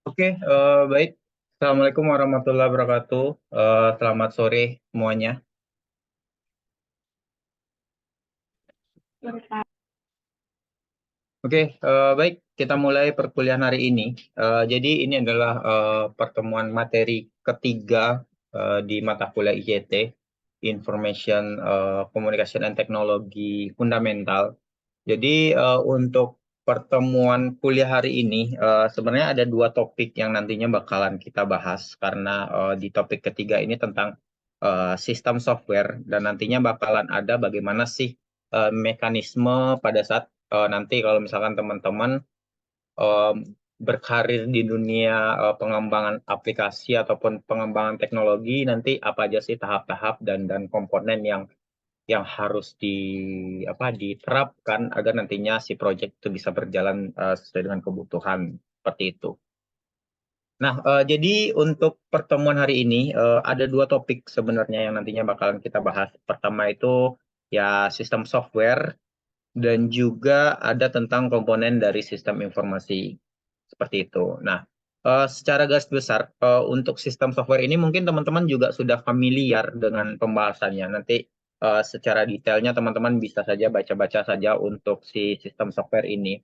Oke, baik. Assalamualaikum warahmatullahi wabarakatuh. Selamat sore semuanya. Oke, baik. Kita mulai perkuliahan hari ini. Jadi ini adalah pertemuan materi ketiga di mata kuliah ICT, Information Communication and Technology Fundamental. Jadi untuk pertemuan kuliah hari ini sebenarnya ada dua topik yang nantinya bakalan kita bahas karena di topik ketiga ini tentang sistem software dan nantinya bakalan ada bagaimana sih mekanisme pada saat nanti kalau misalkan teman-teman em, berkarir di dunia pengembangan aplikasi ataupun pengembangan teknologi nanti apa aja sih tahap-tahap dan komponen yang harus diterapkan agar nantinya si project itu bisa berjalan sesuai dengan kebutuhan seperti itu. Nah, jadi untuk pertemuan hari ini ada dua topik sebenarnya yang nantinya bakalan kita bahas. Pertama itu ya sistem software dan juga ada tentang komponen dari sistem informasi seperti itu. Nah, secara garis besar untuk sistem software ini mungkin teman-teman juga sudah familiar dengan pembahasannya. Nanti secara detailnya teman-teman bisa saja baca-baca saja untuk si sistem software ini.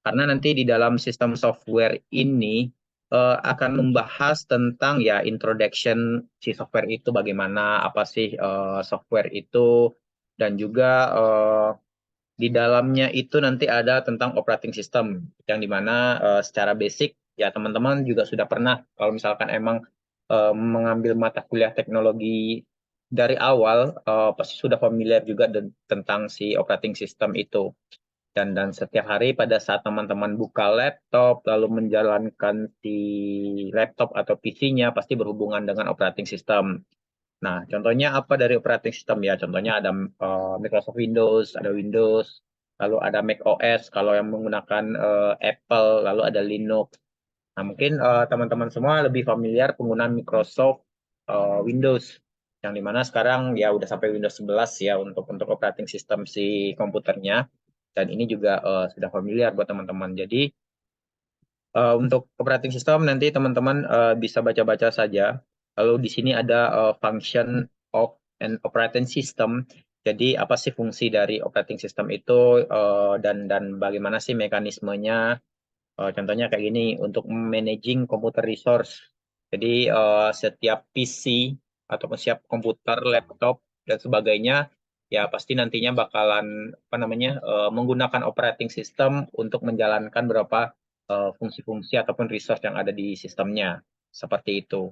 Karena nanti di dalam sistem software ini akan membahas tentang ya introduction si software itu bagaimana, apa sih software itu, dan juga di dalamnya itu nanti ada tentang operating system yang dimana secara basic ya teman-teman juga sudah pernah kalau misalkan emang mengambil mata kuliah teknologi dari awal pasti sudah familiar juga tentang si operating system itu dan setiap hari pada saat teman-teman buka laptop lalu menjalankan si laptop atau PC-nya pasti berhubungan dengan operating system. Nah, contohnya apa dari operating system ya? Contohnya ada Microsoft Windows, ada Windows, lalu ada Mac OS kalau yang menggunakan Apple, lalu ada Linux. Nah, mungkin teman-teman semua lebih familiar penggunaan Microsoft Windows, yang dimana sekarang ya udah sampai Windows 11 ya untuk operating system si komputernya. Dan ini juga sudah familiar buat teman-teman. Jadi untuk operating system nanti teman-teman bisa baca-baca saja. Lalu di sini ada function of an operating system. Jadi apa sih fungsi dari operating system itu dan bagaimana sih mekanismenya? Contohnya kayak gini untuk managing computer resource. Jadi setiap PC ataupun setiap komputer, laptop dan sebagainya ya pasti nantinya bakalan apa namanya menggunakan operating system untuk menjalankan beberapa fungsi-fungsi ataupun resource yang ada di sistemnya seperti itu.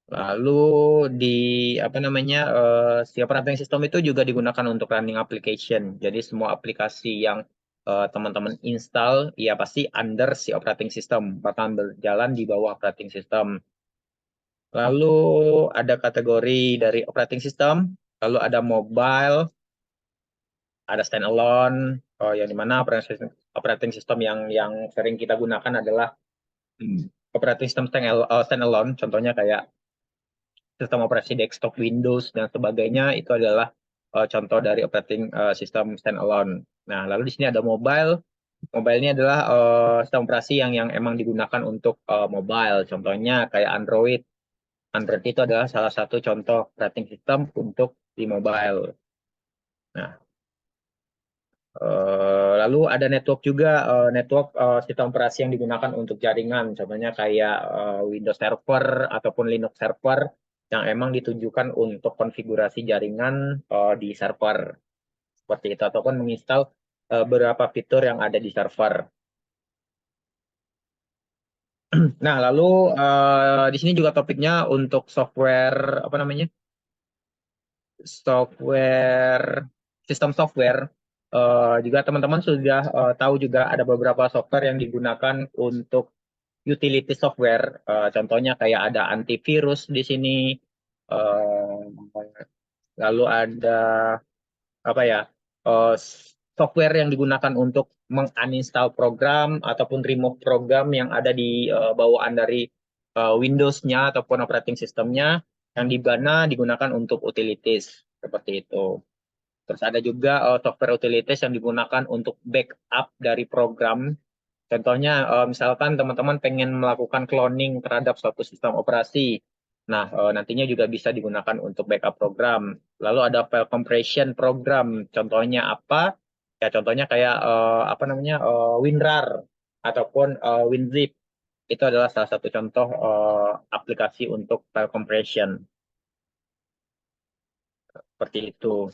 Lalu di apa namanya si operating system itu juga digunakan untuk running application. Jadi semua aplikasi yang teman-teman install ya pasti under si operating system, bahkan berjalan di bawah operating system. Lalu ada kategori dari operating system, lalu ada mobile, ada standalone, yang dimana operating system yang sering kita gunakan adalah operating system standalone, contohnya kayak sistem operasi desktop Windows dan sebagainya itu adalah contoh dari operating system standalone. Nah, lalu di sini ada mobile. Mobile ini adalah sistem operasi yang emang digunakan untuk mobile. Contohnya kayak Android. Android itu adalah salah satu contoh operating system untuk di mobile. Nah, lalu ada network juga, network sistem operasi yang digunakan untuk jaringan, contohnya kayak Windows Server ataupun Linux Server yang emang ditujukan untuk konfigurasi jaringan di server seperti itu ataupun menginstal beberapa fitur yang ada di server. Nah, lalu di sini juga topiknya untuk software apa namanya? Software sistem software juga teman-teman sudah tahu juga ada beberapa software yang digunakan untuk utility software. Contohnya kayak ada antivirus di sini, lalu ada apa ya software yang digunakan untuk menguninstall program ataupun remove program yang ada di bawaan dari Windows-nya ataupun operating system-nya yang di mana digunakan untuk utilities seperti itu. Terus ada juga software utilities yang digunakan untuk backup dari program Contohnya, misalkan teman-teman pengen melakukan cloning terhadap suatu sistem operasi. Nah, nantinya juga bisa digunakan untuk backup program. Lalu ada file compression program. Contohnya apa? Ya, contohnya kayak apa namanya WinRAR ataupun WinZip. Itu adalah salah satu contoh aplikasi untuk file compression seperti itu.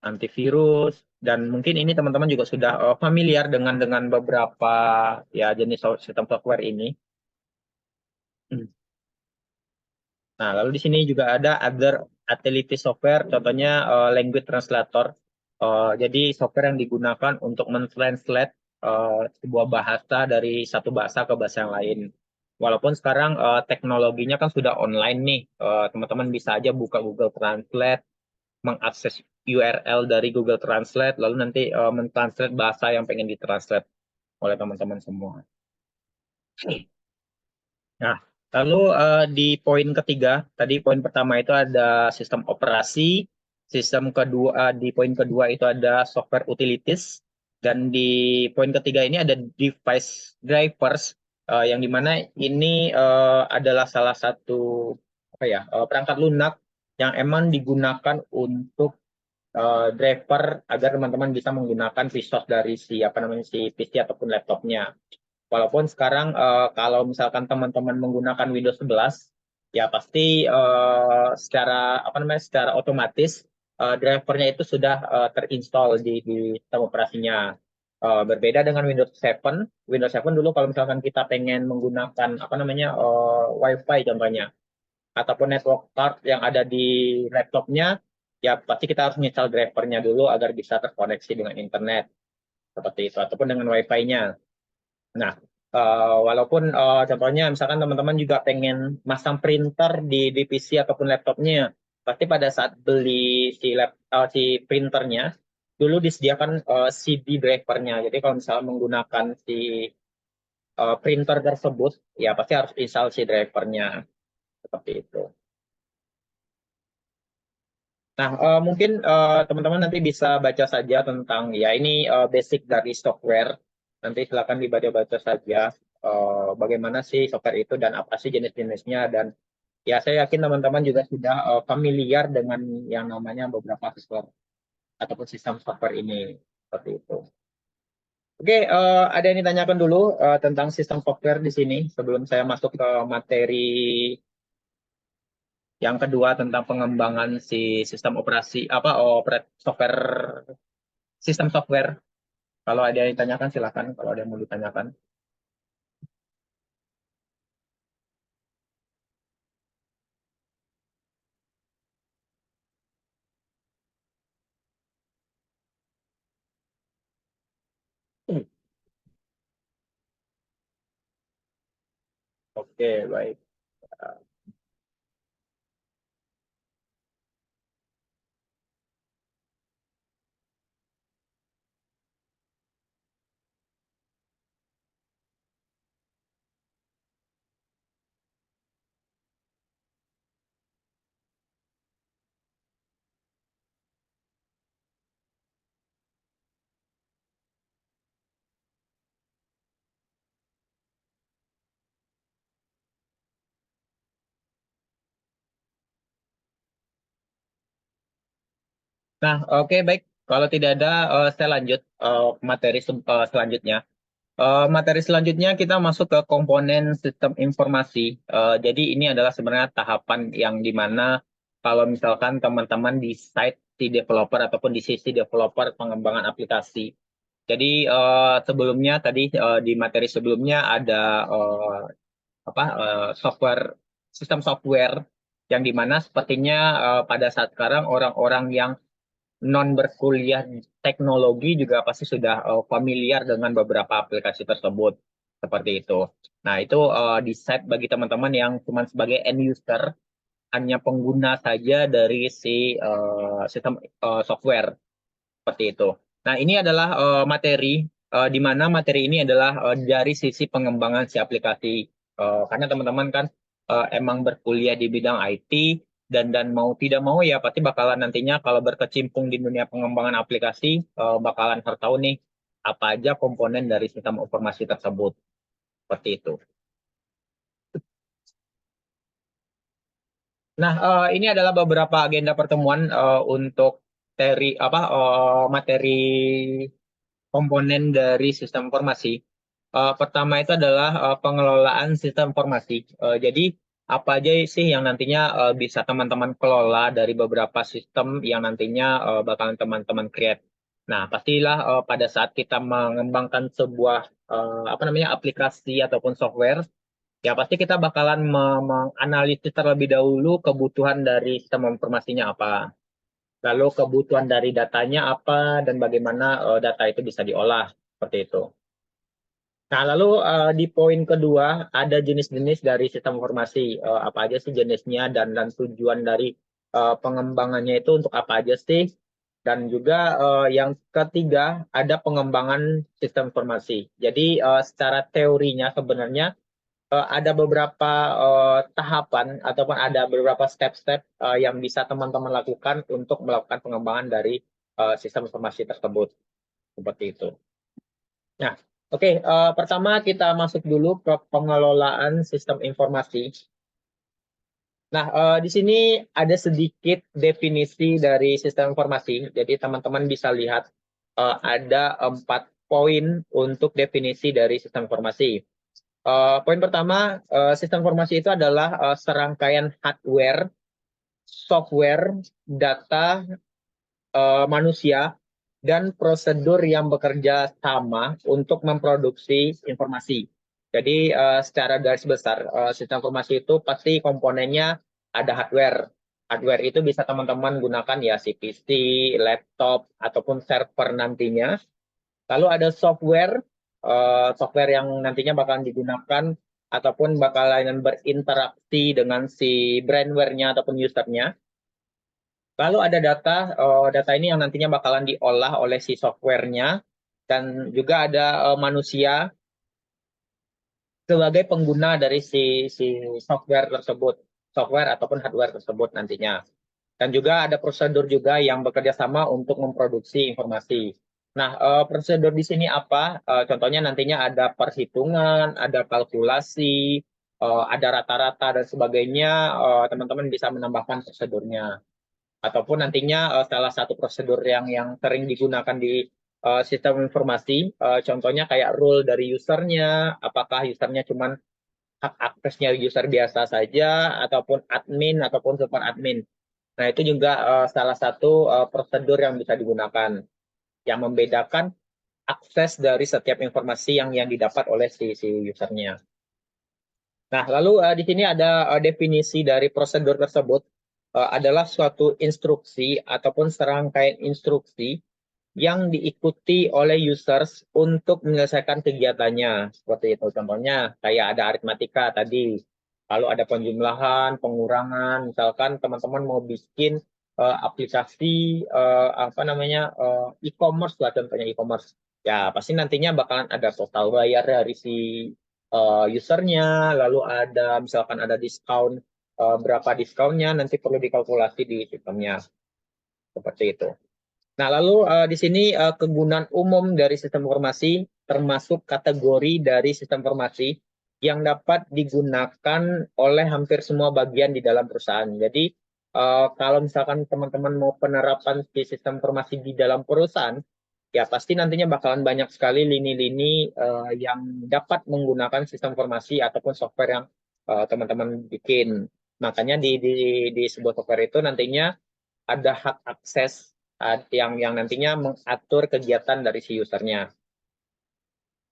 Antivirus dan mungkin ini teman-teman juga sudah familiar dengan beberapa ya jenis sistem software ini. Hmm. Nah, lalu di sini juga ada other utility software, contohnya language translator. Jadi software yang digunakan untuk mentranslate sebuah bahasa dari satu bahasa ke bahasa yang lain. Walaupun sekarang teknologinya kan sudah online nih, teman-teman bisa aja buka Google Translate, mengakses URL dari Google Translate, lalu nanti mentranslate bahasa yang pengen ditranslate oleh teman-teman semua. Nah, lalu di poin ketiga, tadi poin pertama itu ada sistem operasi, sistem kedua di poin kedua itu ada software utilities, dan di poin ketiga ini ada device drivers, yang dimana ini adalah salah satu apa ya perangkat lunak yang emang digunakan untuk driver agar teman-teman bisa menggunakan resource dari si apa namanya si PC ataupun laptopnya. Walaupun sekarang kalau misalkan teman-teman menggunakan Windows 11, ya pasti secara apa namanya secara otomatis drivernya itu sudah terinstall di sistem operasinya. Berbeda dengan Windows 7, Windows 7 dulu kalau misalkan kita pengen menggunakan apa namanya WiFi contohnya ataupun network card yang ada di laptopnya, ya pasti kita harus install drivernya dulu agar bisa terkoneksi dengan internet seperti itu ataupun dengan WiFi-nya. Nah, walaupun contohnya misalkan teman-teman juga pengen masang printer di PC ataupun laptopnya, pasti pada saat beli si printernya, dulu disediakan CD drivernya. Jadi kalau misalnya menggunakan si printer tersebut, ya pasti harus install si drivernya seperti itu. Nah, mungkin teman-teman nanti bisa baca saja tentang ya ini basic dari software. Nanti silakan dibaca-baca saja bagaimana sih software itu dan apa sih jenis-jenisnya dan ya saya yakin teman-teman juga sudah familiar dengan yang namanya beberapa software ataupun sistem software ini seperti itu. Oke, ada yang ditanyakan dulu tentang sistem software di sini sebelum saya masuk ke materi yang kedua tentang pengembangan si sistem operasi apa software sistem software. Kalau ada yang ditanyakan silakan. Kalau ada yang mau ditanyakan. Oke, baik. Nah, oke, baik. Kalau tidak ada, saya lanjut materi selanjutnya. Materi selanjutnya kita masuk ke komponen sistem informasi. Jadi ini adalah sebenarnya tahapan yang dimana kalau misalkan teman-teman di site si developer ataupun di sisi developer pengembangan aplikasi. Jadi sebelumnya tadi di materi sebelumnya ada apa software sistem software yang dimana sepertinya pada saat sekarang orang-orang yang non berkuliah teknologi juga pasti sudah familiar dengan beberapa aplikasi tersebut seperti itu. Nah, itu di set bagi teman-teman yang cuma sebagai end user, hanya pengguna saja dari si sistem software seperti itu. Nah, ini adalah materi di mana materi ini adalah dari sisi pengembangan si aplikasi. Karena teman-teman kan emang berkuliah di bidang IT dan mau tidak mau ya pasti bakalan nantinya kalau berkecimpung di dunia pengembangan aplikasi bakalan harus tahu nih apa aja komponen dari sistem informasi tersebut. Seperti itu. Nah, ini adalah beberapa agenda pertemuan untuk materi komponen dari sistem informasi. Pertama itu adalah pengelolaan sistem informasi. Jadi apa aja sih yang nantinya bisa teman-teman kelola dari beberapa sistem yang nantinya bakalan teman-teman create. Nah, pastilah pada saat kita mengembangkan sebuah aplikasi ataupun software, ya pasti kita bakalan menganalisis terlebih dahulu kebutuhan dari sistem informasinya apa. Lalu kebutuhan dari datanya apa dan bagaimana data itu bisa diolah seperti itu. Nah, lalu di poin kedua ada jenis-jenis dari sistem informasi. Apa aja sih jenisnya dan tujuan dari pengembangannya itu untuk apa aja sih? Dan juga yang ketiga ada pengembangan sistem informasi. Jadi secara teorinya sebenarnya ada beberapa tahapan ataupun ada beberapa step-step yang bisa teman-teman lakukan untuk melakukan pengembangan dari sistem informasi tersebut. Seperti itu. Nah, oke, pertama kita masuk dulu ke pengelolaan sistem informasi. Nah, di sini ada sedikit definisi dari sistem informasi. Jadi teman-teman bisa lihat ada 4 poin untuk definisi dari sistem informasi. Poin pertama, sistem informasi itu adalah serangkaian hardware, software, data manusia, dan prosedur yang bekerja sama untuk memproduksi informasi. Jadi secara garis besar, sistem informasi itu pasti komponennya ada hardware. Hardware itu bisa teman-teman gunakan ya si PC, laptop, ataupun server nantinya. Lalu ada software, software yang nantinya bakalan digunakan ataupun bakalan berinteraksi dengan si brandware-nya ataupun user-nya. Lalu ada data, data ini yang nantinya bakalan diolah oleh si software-nya dan juga ada manusia sebagai pengguna dari si software tersebut, software ataupun hardware tersebut nantinya. Dan juga ada prosedur juga yang bekerja sama untuk memproduksi informasi. Nah, prosedur di sini apa? Contohnya nantinya ada perhitungan, ada kalkulasi, ada rata-rata dan sebagainya. Teman-teman bisa menambahkan prosedurnya. Ataupun nantinya salah satu prosedur yang sering digunakan di sistem informasi, contohnya kayak rule dari usernya, apakah usernya cuma hak aksesnya user biasa saja, ataupun admin, ataupun super admin. Nah, itu juga salah satu prosedur yang bisa digunakan, yang membedakan akses dari setiap informasi yang didapat oleh si usernya. Nah, lalu di sini ada definisi dari prosedur tersebut adalah suatu instruksi ataupun serangkaian instruksi yang diikuti oleh users untuk menyelesaikan kegiatannya. Seperti itu contohnya, kayak ada aritmatika tadi, lalu ada penjumlahan, pengurangan, misalkan teman-teman mau bikin aplikasi e-commerce lah contohnya e-commerce. Ya, pasti nantinya bakalan ada total bayar dari si usernya, lalu ada misalkan ada diskon, berapa diskonnya nanti perlu dikalkulasi di sistemnya. Seperti itu. Nah, lalu di sini kegunaan umum dari sistem informasi termasuk kategori dari sistem informasi yang dapat digunakan oleh hampir semua bagian di dalam perusahaan. Jadi, kalau misalkan teman-teman mau penerapan di sistem informasi di dalam perusahaan, ya pasti nantinya bakalan banyak sekali lini-lini yang dapat menggunakan sistem informasi ataupun software yang teman-teman bikin. Makanya di sebuah software itu nantinya ada hak akses yang nantinya mengatur kegiatan dari si usernya.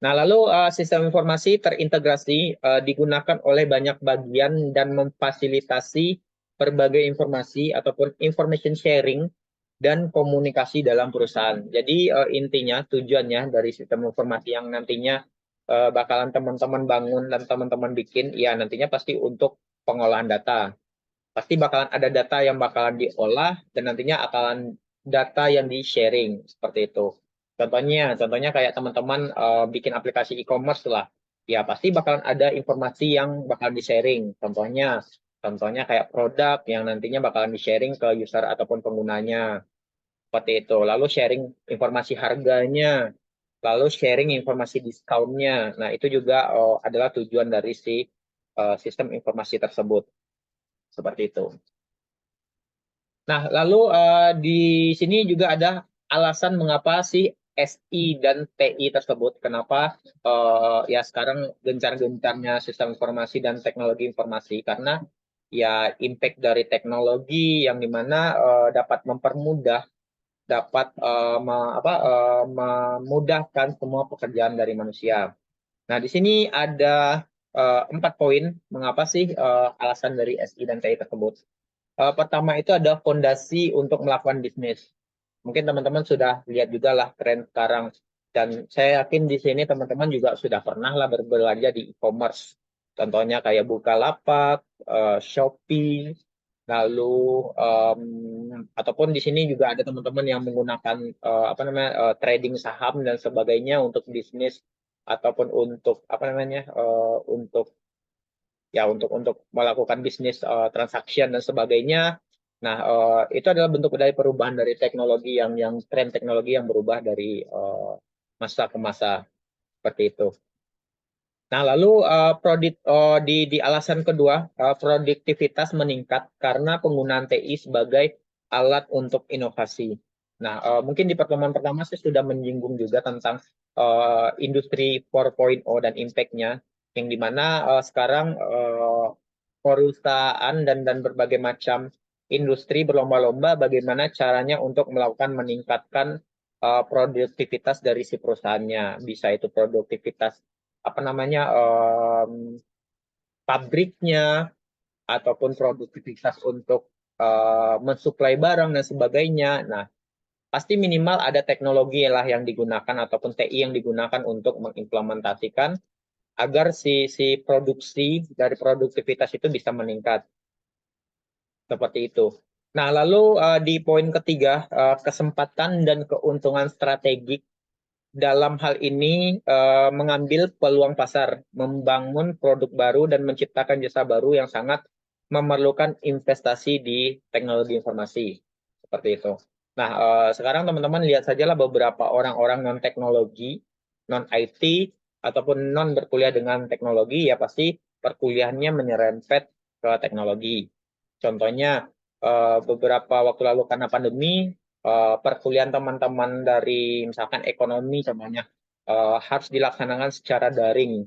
Nah, lalu sistem informasi terintegrasi digunakan oleh banyak bagian dan memfasilitasi berbagai informasi ataupun information sharing dan komunikasi dalam perusahaan. Jadi intinya tujuannya dari sistem informasi yang nantinya bakalan teman-teman bangun dan teman-teman bikin, ya nantinya pasti untuk pengolahan data. Pasti bakalan ada data yang bakalan diolah dan nantinya akan data yang di-sharing seperti itu. Contohnya kayak teman-teman bikin aplikasi e-commerce lah. Ya pasti bakalan ada informasi yang bakal di-sharing. Contohnya kayak produk yang nantinya bakalan di-sharing ke user ataupun penggunanya. Seperti itu. Lalu sharing informasi harganya. lalu sharing informasi diskonnya. Nah, itu juga adalah tujuan dari si sistem informasi tersebut. Seperti itu. Nah, lalu di sini juga ada alasan mengapa si SI dan TI tersebut, kenapa ya sekarang gencar-gencarnya sistem informasi dan teknologi informasi, karena ya impact dari teknologi yang dimana dapat mempermudah, dapat memudahkan semua pekerjaan dari manusia. Nah, di sini ada 4 poin mengapa sih alasan dari SI dan TI tersebut. Pertama itu ada fondasi untuk melakukan bisnis. Mungkin teman-teman sudah lihat juga lah tren sekarang. Dan saya yakin di sini teman-teman juga sudah pernah lah berbelanja di e-commerce. Contohnya kayak Bukalapak, Shopee, lalu ataupun di sini juga ada teman-teman yang menggunakan trading saham dan sebagainya untuk bisnis ataupun untuk untuk untuk melakukan bisnis transaction dan sebagainya. Nah, itu adalah bentuk dari perubahan dari teknologi yang tren teknologi yang berubah dari masa ke masa seperti itu. Nah, lalu di alasan kedua, produktivitas meningkat karena penggunaan TI sebagai alat untuk inovasi. Nah, mungkin di pertemuan pertama saya sudah menyinggung juga tentang industri 4.0 dan impact-nya, yang dimana sekarang perusahaan dan berbagai macam industri berlomba-lomba bagaimana caranya untuk melakukan meningkatkan produktivitas dari si perusahaannya. Bisa itu produktivitas pabriknya ataupun produktivitas untuk mensuplai barang dan sebagainya. Nah, pasti minimal ada teknologi lah yang digunakan ataupun TI yang digunakan untuk mengimplementasikan agar si produksi dari produktivitas itu bisa meningkat. Seperti itu. Nah, lalu di poin ketiga, kesempatan dan keuntungan strategik dalam hal ini mengambil peluang pasar, membangun produk baru dan menciptakan jasa baru yang sangat memerlukan investasi di teknologi informasi. Seperti itu. Nah, sekarang teman-teman lihat sajalah beberapa orang-orang non-teknologi, non-IT, ataupun non berkuliah dengan teknologi, ya pasti perkuliahannya menyerempet ke teknologi. Contohnya, beberapa waktu lalu karena pandemi, perkuliahan teman-teman dari misalkan ekonomi contohnya harus dilaksanakan secara daring,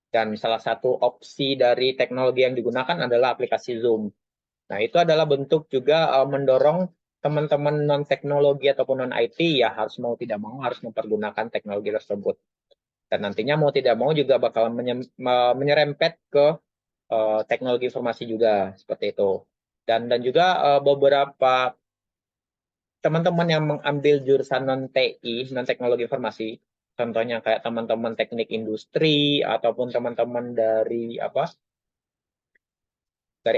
dan salah satu opsi dari teknologi yang digunakan adalah aplikasi Zoom. Nah, itu adalah bentuk juga mendorong teman-teman non teknologi ataupun non IT ya harus mau tidak mau harus mempergunakan teknologi tersebut, dan nantinya mau tidak mau juga bakal menyerempet ke teknologi informasi juga seperti itu. Dan juga beberapa teman-teman yang mengambil jurusan non TI, non teknologi informasi, contohnya kayak teman-teman teknik industri ataupun teman-teman dari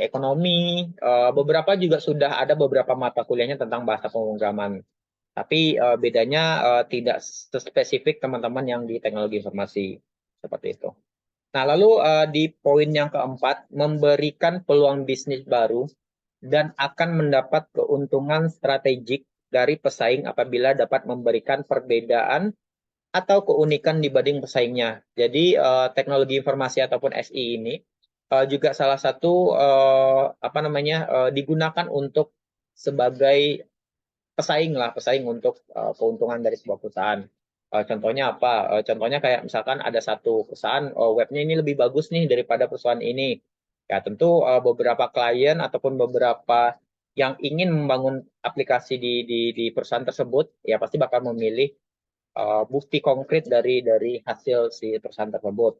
ekonomi, beberapa juga sudah ada beberapa mata kuliahnya tentang bahasa pemrograman. Tapi bedanya tidak spesifik teman-teman yang di teknologi informasi seperti itu. Nah, lalu di poin yang keempat, memberikan peluang bisnis baru dan akan mendapat keuntungan strategik dari pesaing apabila dapat memberikan perbedaan atau keunikan dibanding pesaingnya. Jadi teknologi informasi ataupun SI ini juga salah satu digunakan untuk sebagai pesaing untuk keuntungan dari sebuah perusahaan. Contohnya apa? Contohnya kayak misalkan ada satu perusahaan webnya ini lebih bagus nih daripada perusahaan ini. Ya tentu beberapa klien ataupun beberapa yang ingin membangun aplikasi di perusahaan tersebut ya pasti bakal memilih bukti konkret dari hasil si perusahaan tersebut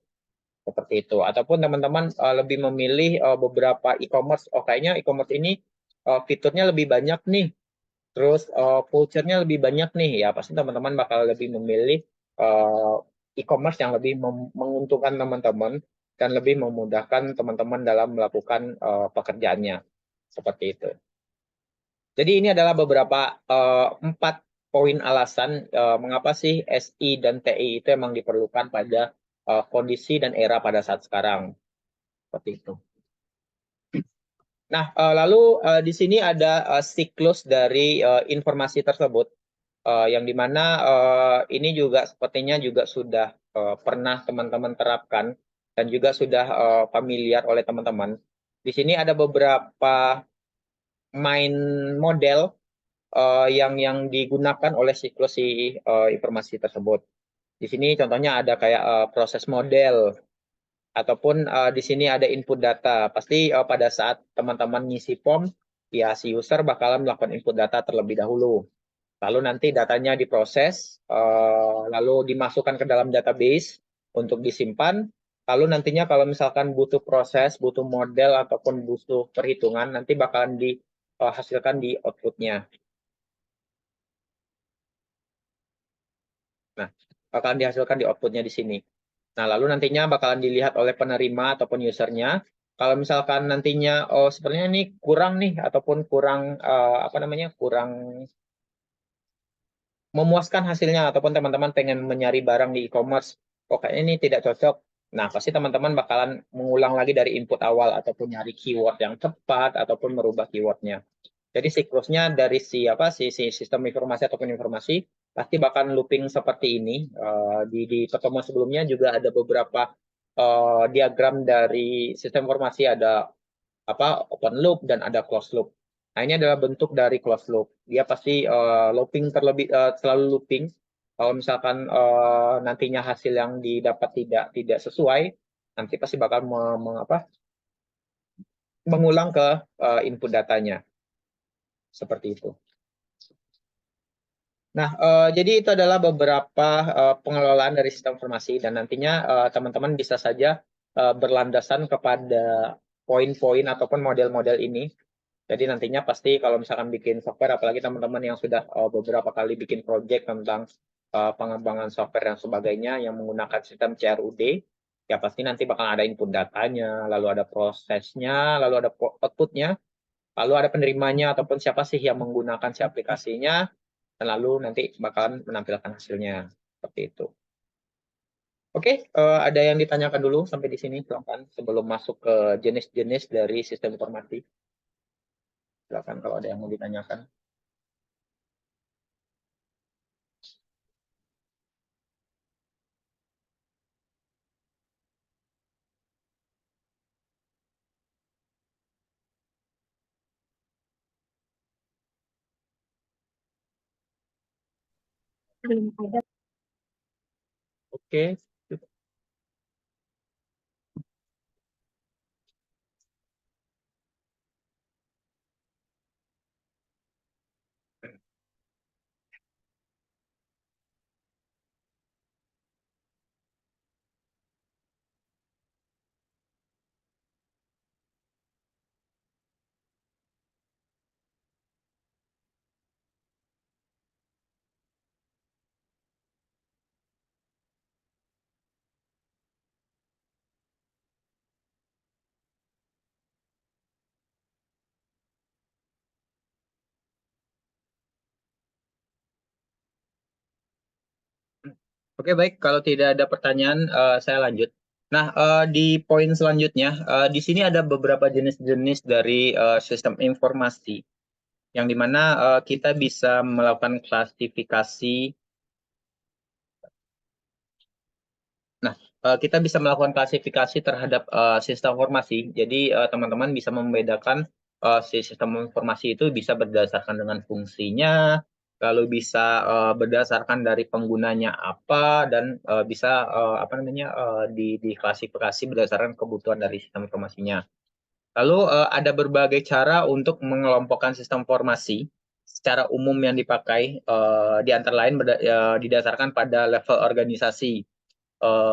seperti itu. Ataupun teman-teman lebih memilih beberapa e-commerce. Oh kayaknya e-commerce ini fiturnya lebih banyak nih, terus culture-nya lebih banyak nih, ya pasti teman-teman bakal lebih memilih e-commerce yang lebih menguntungkan teman-teman dan lebih memudahkan teman-teman dalam melakukan pekerjaannya seperti itu. Jadi ini adalah beberapa 4 poin alasan mengapa sih SI dan TI itu emang diperlukan pada kondisi dan era pada saat sekarang seperti itu. Nah, lalu di sini ada siklus dari informasi tersebut. yang dimana ini juga sepertinya juga sudah pernah teman-teman terapkan dan juga sudah familiar oleh teman-teman. Di sini ada beberapa main model yang digunakan oleh siklus si informasi tersebut. Di sini contohnya ada kayak proses model ataupun di sini ada input data. Pasti pada saat teman-teman ngisi form, ya si user bakalan melakukan input data terlebih dahulu. Lalu nanti datanya diproses, lalu dimasukkan ke dalam database untuk disimpan. Lalu nantinya kalau misalkan butuh proses, butuh model ataupun butuh perhitungan, nanti bakalan dihasilkan di outputnya. Nah, bakalan dihasilkan di outputnya di sini. Nah, lalu nantinya bakalan dilihat oleh penerima ataupun usernya. Kalau misalkan nantinya, oh sebenarnya ini kurang nih ataupun kurang apa namanya, kurang memuaskan hasilnya ataupun teman-teman pengen mencari barang di e-commerce, kok kayaknya ini tidak cocok. Nah, pasti teman-teman bakalan mengulang lagi dari input awal ataupun nyari keyword yang tepat ataupun merubah keywordnya. Jadi siklusnya dari si sistem informasi ataupun informasi pasti bakal looping seperti ini. Di pertemuan sebelumnya juga ada beberapa diagram dari sistem informasi, ada open loop dan ada closed loop. Nah, ini adalah bentuk dari closed loop. Dia pasti looping selalu looping. Kalau misalkan nantinya hasil yang didapat tidak sesuai, nanti pasti bakal mengulang ke input datanya. Seperti itu. Nah, jadi itu adalah beberapa pengelolaan dari sistem informasi dan nantinya teman-teman bisa saja berlandasan kepada poin-poin ataupun model-model ini. Jadi nantinya pasti kalau misalkan bikin software, apalagi teman-teman yang sudah beberapa kali bikin project tentang pengembangan software dan sebagainya yang menggunakan sistem CRUD, ya pasti nanti bakal ada input datanya, lalu ada prosesnya, lalu ada outputnya, lalu ada penerimanya ataupun siapa sih yang menggunakan si aplikasinya, dan lalu nanti bakalan menampilkan hasilnya seperti itu. Oke, ada yang ditanyakan dulu sampai di sini, silakan sebelum masuk ke jenis-jenis dari sistem informasi. Silakan kalau ada yang mau ditanyakan. Belum ada. Oke. Oke, baik. Kalau tidak ada pertanyaan, saya lanjut. Nah, di poin selanjutnya, di sini ada beberapa jenis-jenis dari sistem informasi, yang dimana kita bisa melakukan klasifikasi. Nah, kita bisa melakukan klasifikasi terhadap sistem informasi. Jadi, teman-teman bisa membedakan si sistem informasi itu bisa berdasarkan dengan fungsinya, lalu bisa berdasarkan dari penggunanya apa, dan bisa diklasifikasi berdasarkan kebutuhan dari sistem informasinya. Lalu ada berbagai cara untuk mengelompokkan sistem informasi secara umum yang dipakai, di antara lain didasarkan pada level organisasi.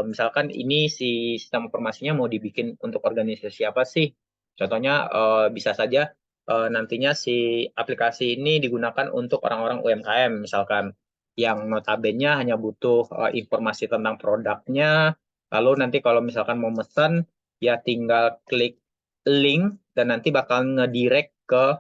Misalkan ini si sistem informasinya mau dibikin untuk organisasi apa sih? Contohnya bisa saja nantinya si aplikasi ini digunakan untuk orang-orang UMKM misalkan, yang notabene hanya butuh informasi tentang produknya, lalu nanti kalau misalkan mau pesan ya tinggal klik link dan nanti bakal ngedirect ke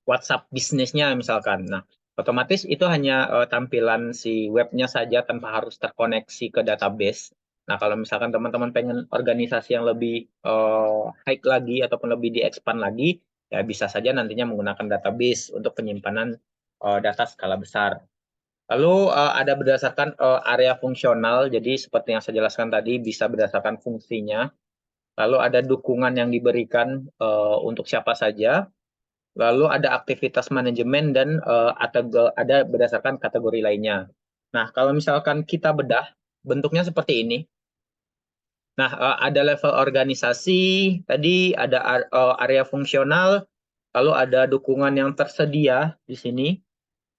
WhatsApp bisnisnya misalkan. Nah, otomatis itu hanya tampilan si webnya saja tanpa harus terkoneksi ke database. Nah, kalau misalkan teman-teman pengen organisasi yang lebih high lagi ataupun lebih di-expand lagi, ya bisa saja nantinya menggunakan database untuk penyimpanan data skala besar. Lalu ada berdasarkan area fungsional, jadi seperti yang saya jelaskan tadi bisa berdasarkan fungsinya. Lalu ada dukungan yang diberikan untuk siapa saja. Lalu ada aktivitas manajemen dan ada berdasarkan kategori lainnya. Nah, kalau misalkan kita bedah, bentuknya seperti ini. Nah, ada level organisasi, tadi ada area fungsional, lalu ada dukungan yang tersedia di sini,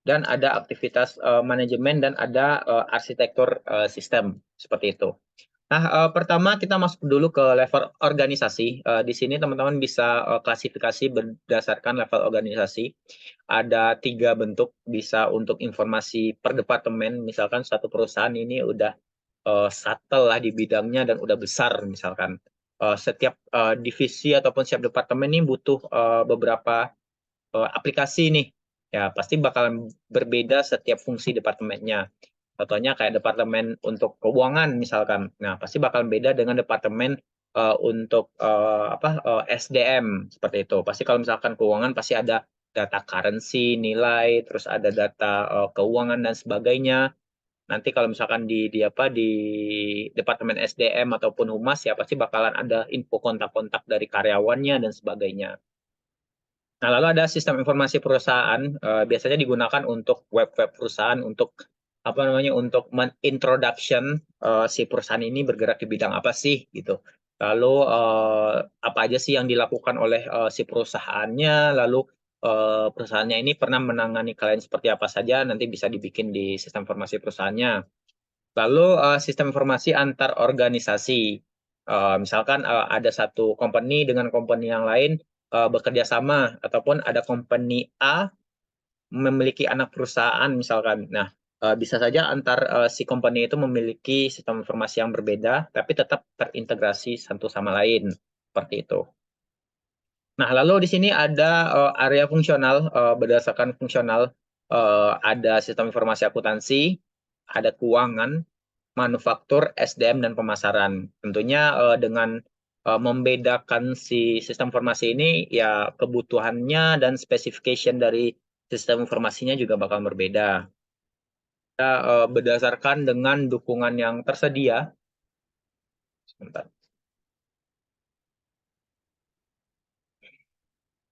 dan ada aktivitas manajemen dan ada arsitektur sistem seperti itu. Nah, pertama kita masuk dulu ke level organisasi. Di sini teman-teman bisa klasifikasi berdasarkan level organisasi. Ada 3 bentuk, bisa untuk informasi per departemen, misalkan satu perusahaan ini udah shuttle lah di bidangnya dan udah besar misalkan. Setiap divisi ataupun setiap departemen ini butuh beberapa aplikasi nih. Ya, pasti bakalan berbeda setiap fungsi departemennya. Contohnya kayak departemen untuk keuangan misalkan. Nah, pasti bakal beda dengan departemen untuk SDM seperti itu. Pasti kalau misalkan keuangan pasti ada data currency, nilai, terus ada data keuangan dan sebagainya. Nanti kalau misalkan di departemen SDM ataupun humas ya pasti bakalan ada info kontak-kontak dari karyawannya dan sebagainya. Nah, lalu ada sistem informasi perusahaan, biasanya digunakan untuk web-web perusahaan untuk untuk introduction si perusahaan ini bergerak di bidang apa sih gitu. Lalu apa aja sih yang dilakukan oleh si perusahaannya, lalu perusahaannya ini pernah menangani klien seperti apa saja, nanti bisa dibikin di sistem informasi perusahaannya. Lalu sistem informasi antar organisasi. Misalkan ada satu company dengan company yang lain bekerja sama ataupun ada company A memiliki anak perusahaan misalkan. Nah, bisa saja antar si company itu memiliki sistem informasi yang berbeda tapi tetap terintegrasi satu sama lain seperti itu. Nah, lalu di sini ada area fungsional berdasarkan fungsional ada sistem informasi akuntansi, ada keuangan, manufaktur, SDM, dan pemasaran. Tentunya dengan membedakan si sistem informasi ini, ya kebutuhannya dan specification dari sistem informasinya juga bakal berbeda. Kita berdasarkan dengan dukungan yang tersedia. Sebentar.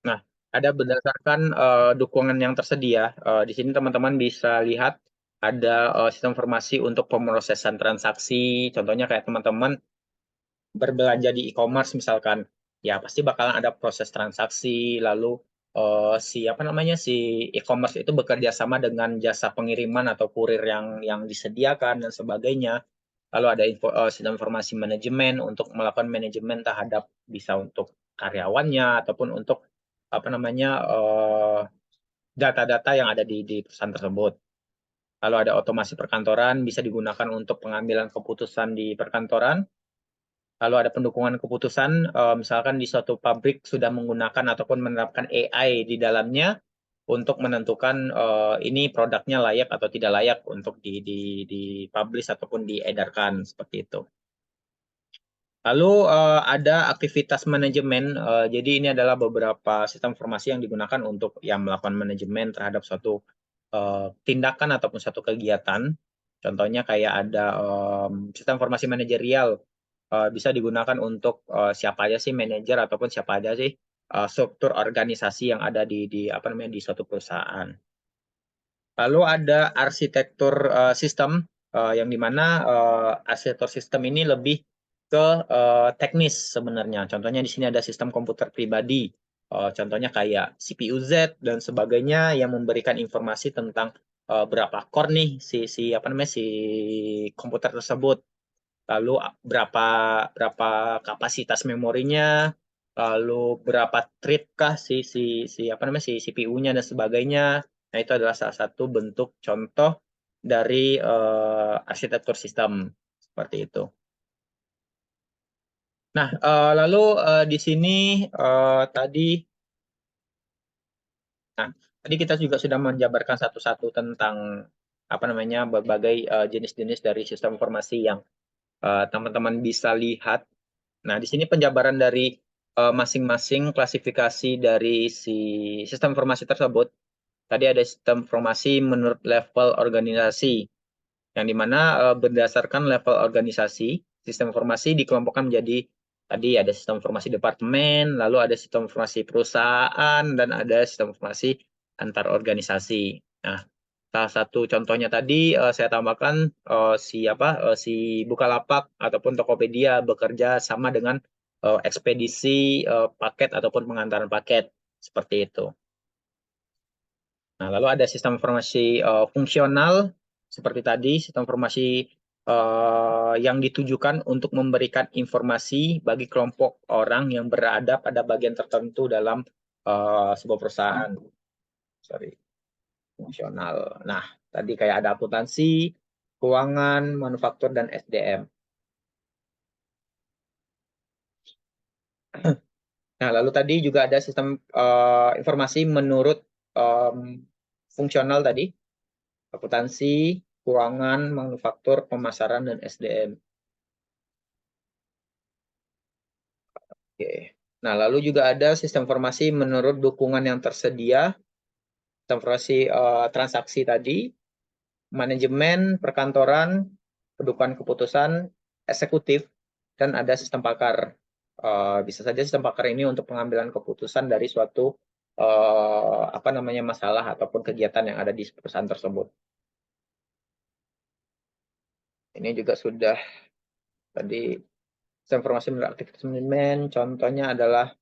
Nah, ada berdasarkan dukungan yang tersedia. Di sini teman-teman bisa lihat ada sistem informasi untuk pemrosesan transaksi. Contohnya kayak teman-teman berbelanja di e-commerce misalkan, ya pasti bakalan ada proses transaksi, lalu si e-commerce itu bekerja sama dengan jasa pengiriman atau kurir yang disediakan dan sebagainya. Lalu ada sistem informasi manajemen untuk melakukan manajemen terhadap bisa untuk karyawannya ataupun untuk data-data yang ada di perusahaan tersebut. Lalu ada otomasi perkantoran bisa digunakan untuk pengambilan keputusan di perkantoran. Lalu ada pendukungan keputusan, misalkan di suatu pabrik sudah menggunakan ataupun menerapkan AI di dalamnya untuk menentukan ini produknya layak atau tidak layak untuk di-publish ataupun diedarkan seperti itu. Lalu ada aktivitas manajemen, jadi ini adalah beberapa sistem informasi yang digunakan untuk yang melakukan manajemen terhadap suatu tindakan ataupun suatu kegiatan. Contohnya kayak ada sistem informasi manajerial bisa digunakan untuk siapa aja sih manajer ataupun siapa aja sih struktur organisasi yang ada di suatu perusahaan. Lalu ada arsitektur sistem yang dimana arsitektur sistem ini lebih ke teknis sebenarnya. Contohnya di sini ada sistem komputer pribadi. Contohnya kayak CPU Z dan sebagainya yang memberikan informasi tentang berapa core nih si komputer tersebut. Lalu berapa berapa kapasitas memorinya, lalu berapa thread kah si CPU-nya dan sebagainya. Nah, itu adalah salah satu bentuk contoh dari arsitektur sistem seperti itu. Nah, lalu di sini tadi nah, tadi kita juga sudah menjabarkan satu-satu tentang berbagai jenis-jenis dari sistem informasi yang teman-teman bisa lihat. Nah, di sini penjabaran dari masing-masing klasifikasi dari si sistem informasi tersebut. tadi ada sistem informasi menurut level organisasi, yang dimana berdasarkan level organisasi, sistem informasi dikelompokkan menjadi tadi ada sistem informasi departemen, lalu ada sistem informasi perusahaan, dan ada sistem informasi antar organisasi. Nah, salah satu contohnya tadi saya tambahkan si Bukalapak ataupun Tokopedia bekerja sama dengan ekspedisi paket ataupun pengantaran paket seperti itu. Nah, lalu ada sistem informasi fungsional seperti tadi, sistem informasi yang ditujukan untuk memberikan informasi bagi kelompok orang yang berada pada bagian tertentu dalam sebuah perusahaan. Sorry, fungsional. Nah, tadi kayak ada akuntansi, keuangan, manufaktur, dan SDM. Nah, lalu tadi juga ada sistem informasi menurut fungsional tadi, akuntansi, keuangan, manufaktur, pemasaran, dan SDM. Oke. Nah, lalu juga ada sistem informasi menurut dukungan yang tersedia, sistem informasi transaksi tadi, manajemen, perkantoran, pendudukan keputusan, eksekutif, dan ada sistem pakar. Bisa saja sistem pakar ini untuk pengambilan keputusan dari suatu masalah ataupun kegiatan yang ada di perusahaan tersebut. Ini juga sudah tadi sistem informasi menurut aktivitas manajemen. Contohnya adalah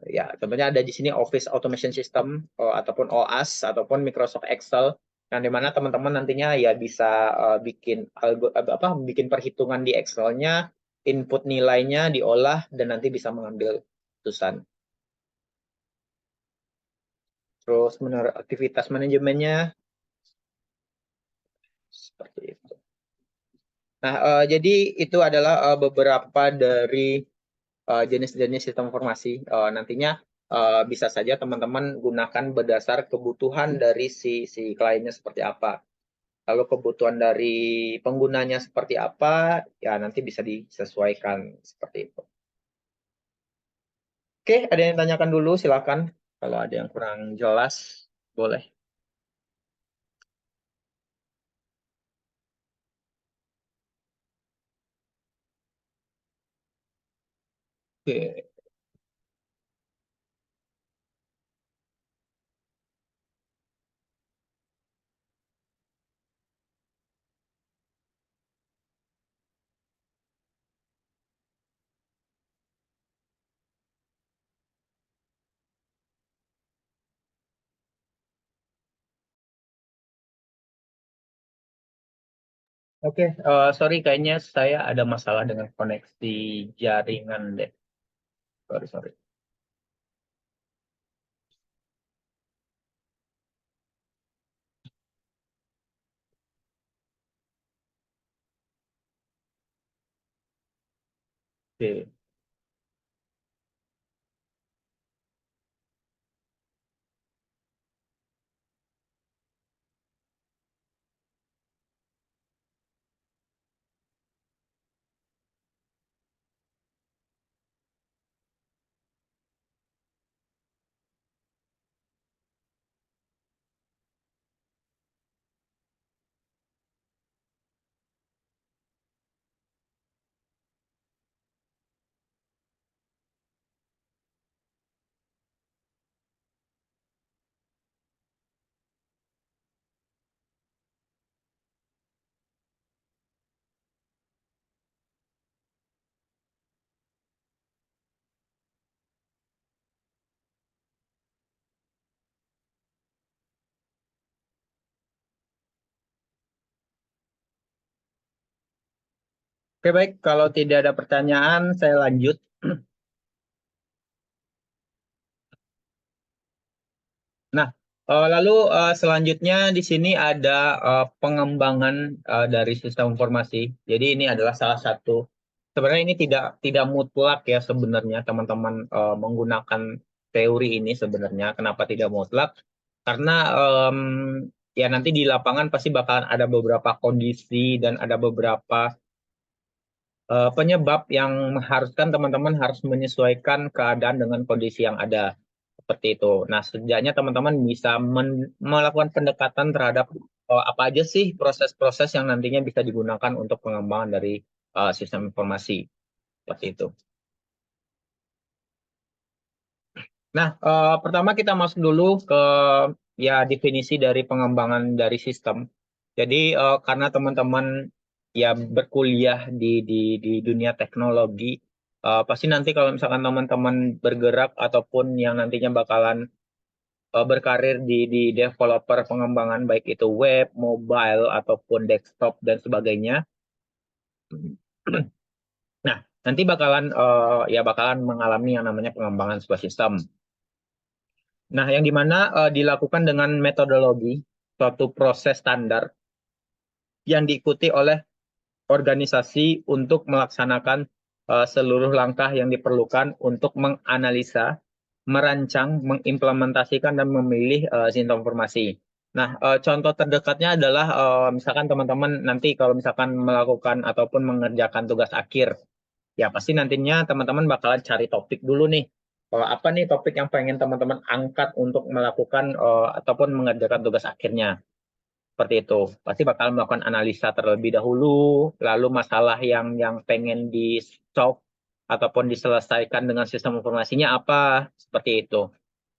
ya contohnya ada di sini Office Automation System ataupun OAS ataupun Microsoft Excel, yang dimana teman-teman nantinya ya bisa bikin perhitungan di Excel-nya, input nilainya diolah dan nanti bisa mengambil keputusan. Terus menurut aktivitas manajemennya seperti itu. Nah, jadi itu adalah beberapa dari jenis-jenis sistem informasi. Nantinya bisa saja teman-teman gunakan berdasar kebutuhan dari si kliennya seperti apa. Lalu kebutuhan dari penggunanya seperti apa, ya nanti bisa disesuaikan seperti itu. Oke, ada yang tanyakan dulu, silakan. Kalau ada yang kurang jelas, boleh. Oke. Oke, sorry kayaknya saya ada masalah dengan koneksi jaringan deh. Sorry, sorry. Oke. Oke, baik. Kalau tidak ada pertanyaan, saya lanjut. Nah, lalu selanjutnya di sini ada pengembangan dari sistem informasi. Jadi ini adalah salah satu. Sebenarnya ini tidak mutlak ya sebenarnya teman-teman menggunakan teori ini sebenarnya. Kenapa tidak mutlak? Karena ya nanti di lapangan pasti bakalan ada beberapa kondisi dan ada beberapa penyebab yang mengharuskan teman-teman harus menyesuaikan keadaan dengan kondisi yang ada. seperti itu. Nah, setidaknya teman-teman bisa melakukan pendekatan terhadap apa aja sih proses-proses yang nantinya bisa digunakan untuk pengembangan dari sistem informasi seperti itu. Nah, pertama kita masuk dulu ke ya definisi dari pengembangan dari sistem. Jadi karena teman-teman ya berkuliah di dunia teknologi, pasti nanti kalau misalkan teman-teman bergerak ataupun yang nantinya bakalan berkarir di developer pengembangan baik itu web, mobile ataupun desktop dan sebagainya. Nah, nanti bakalan ya bakalan mengalami yang namanya pengembangan sebuah sistem. Nah, yang dimana dilakukan dengan metodologi suatu proses standar yang diikuti oleh organisasi untuk melaksanakan seluruh langkah yang diperlukan untuk menganalisa, merancang, mengimplementasikan, dan memilih sistem informasi. Nah, contoh terdekatnya adalah misalkan teman-teman nanti kalau misalkan melakukan ataupun mengerjakan tugas akhir, ya pasti nantinya teman-teman bakalan cari topik dulu nih. Apa nih topik yang pengen teman-teman angkat untuk melakukan ataupun mengerjakan tugas akhirnya. Seperti itu. Pasti bakal melakukan analisa terlebih dahulu, lalu masalah yang pengen di-solve ataupun diselesaikan dengan sistem informasinya apa, seperti itu.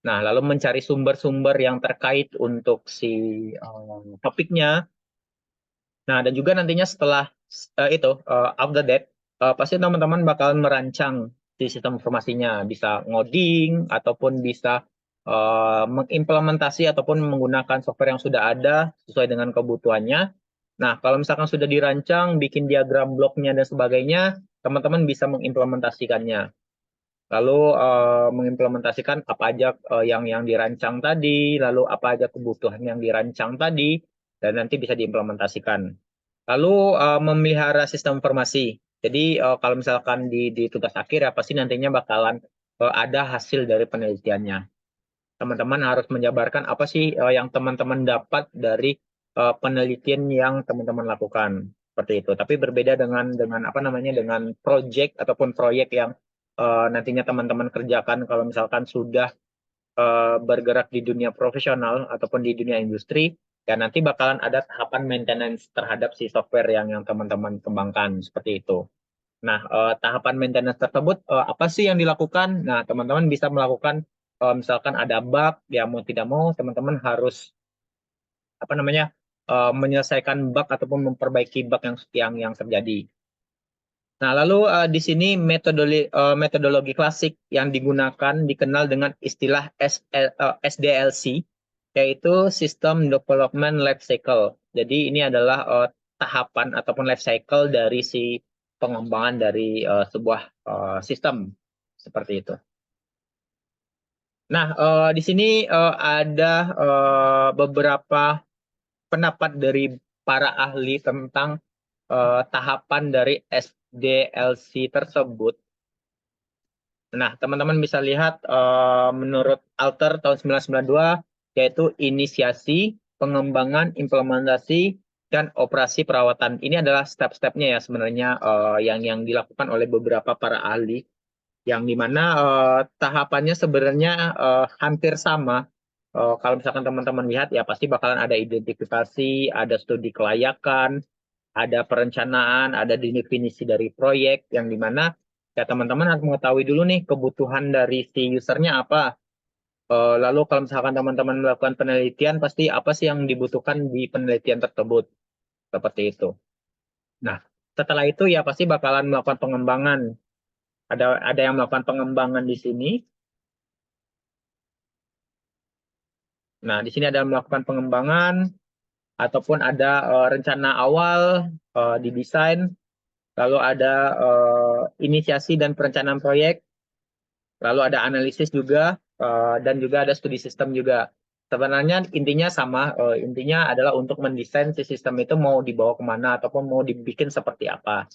Nah, lalu mencari sumber-sumber yang terkait untuk si topiknya. Nah, dan juga nantinya setelah itu, after that, pasti teman-teman bakalan merancang si sistem informasinya. Bisa ngoding, ataupun bisa mengimplementasi ataupun menggunakan software yang sudah ada sesuai dengan kebutuhannya. Nah, kalau misalkan sudah dirancang, bikin diagram bloknya dan sebagainya, teman-teman bisa mengimplementasikannya. Lalu mengimplementasikan apa aja yang dirancang tadi, lalu apa aja kebutuhan yang dirancang tadi, dan nanti bisa diimplementasikan. Lalu memelihara sistem informasi. Jadi kalau misalkan di tugas akhir ya pasti nantinya bakalan ada hasil dari penelitiannya. Teman-teman harus menjabarkan apa sih yang teman-teman dapat dari penelitian yang teman-teman lakukan. Seperti itu. Tapi berbeda dengan apa namanya dengan project ataupun proyek yang nantinya teman-teman kerjakan kalau misalkan sudah bergerak di dunia profesional ataupun di dunia industri, ya nanti bakalan ada tahapan maintenance terhadap si software yang teman-teman kembangkan seperti itu. Nah, tahapan maintenance tersebut apa sih yang dilakukan? Nah, teman-teman bisa melakukan misalkan ada bug, ya mau tidak mau teman-teman harus apa namanya menyelesaikan bug ataupun memperbaiki bug yang terjadi. Nah, lalu di sini metodologi klasik yang digunakan dikenal dengan istilah SDLC, yaitu System Development Life Cycle. Jadi ini adalah tahapan ataupun life cycle dari si pengembangan dari sebuah sistem seperti itu. Nah, di sini ada beberapa pendapat dari para ahli tentang tahapan dari SDLC tersebut. Nah, teman-teman bisa lihat menurut Alter tahun 1992, yaitu inisiasi, pengembangan, implementasi, dan operasi perawatan. Ini adalah step-stepnya ya sebenarnya yang dilakukan oleh beberapa para ahli, yang dimana tahapannya sebenarnya hampir sama. Kalau misalkan teman-teman lihat ya pasti bakalan ada identifikasi, ada studi kelayakan, ada perencanaan, ada definisi dari proyek, yang dimana ya teman-teman harus mengetahui dulu nih kebutuhan dari si usernya apa. Lalu kalau misalkan teman-teman melakukan penelitian, pasti apa sih yang dibutuhkan di penelitian tersebut. Seperti itu. Nah, setelah itu ya pasti bakalan melakukan pengembangan. Ada yang melakukan pengembangan di sini. Nah, di sini ada melakukan pengembangan ataupun ada rencana awal didesain, lalu ada inisiasi dan perencanaan proyek, lalu ada analisis juga dan juga ada studi sistem juga. Sebenarnya intinya sama, intinya adalah untuk mendesain si sistem itu mau dibawa kemana ataupun mau dibikin seperti apa.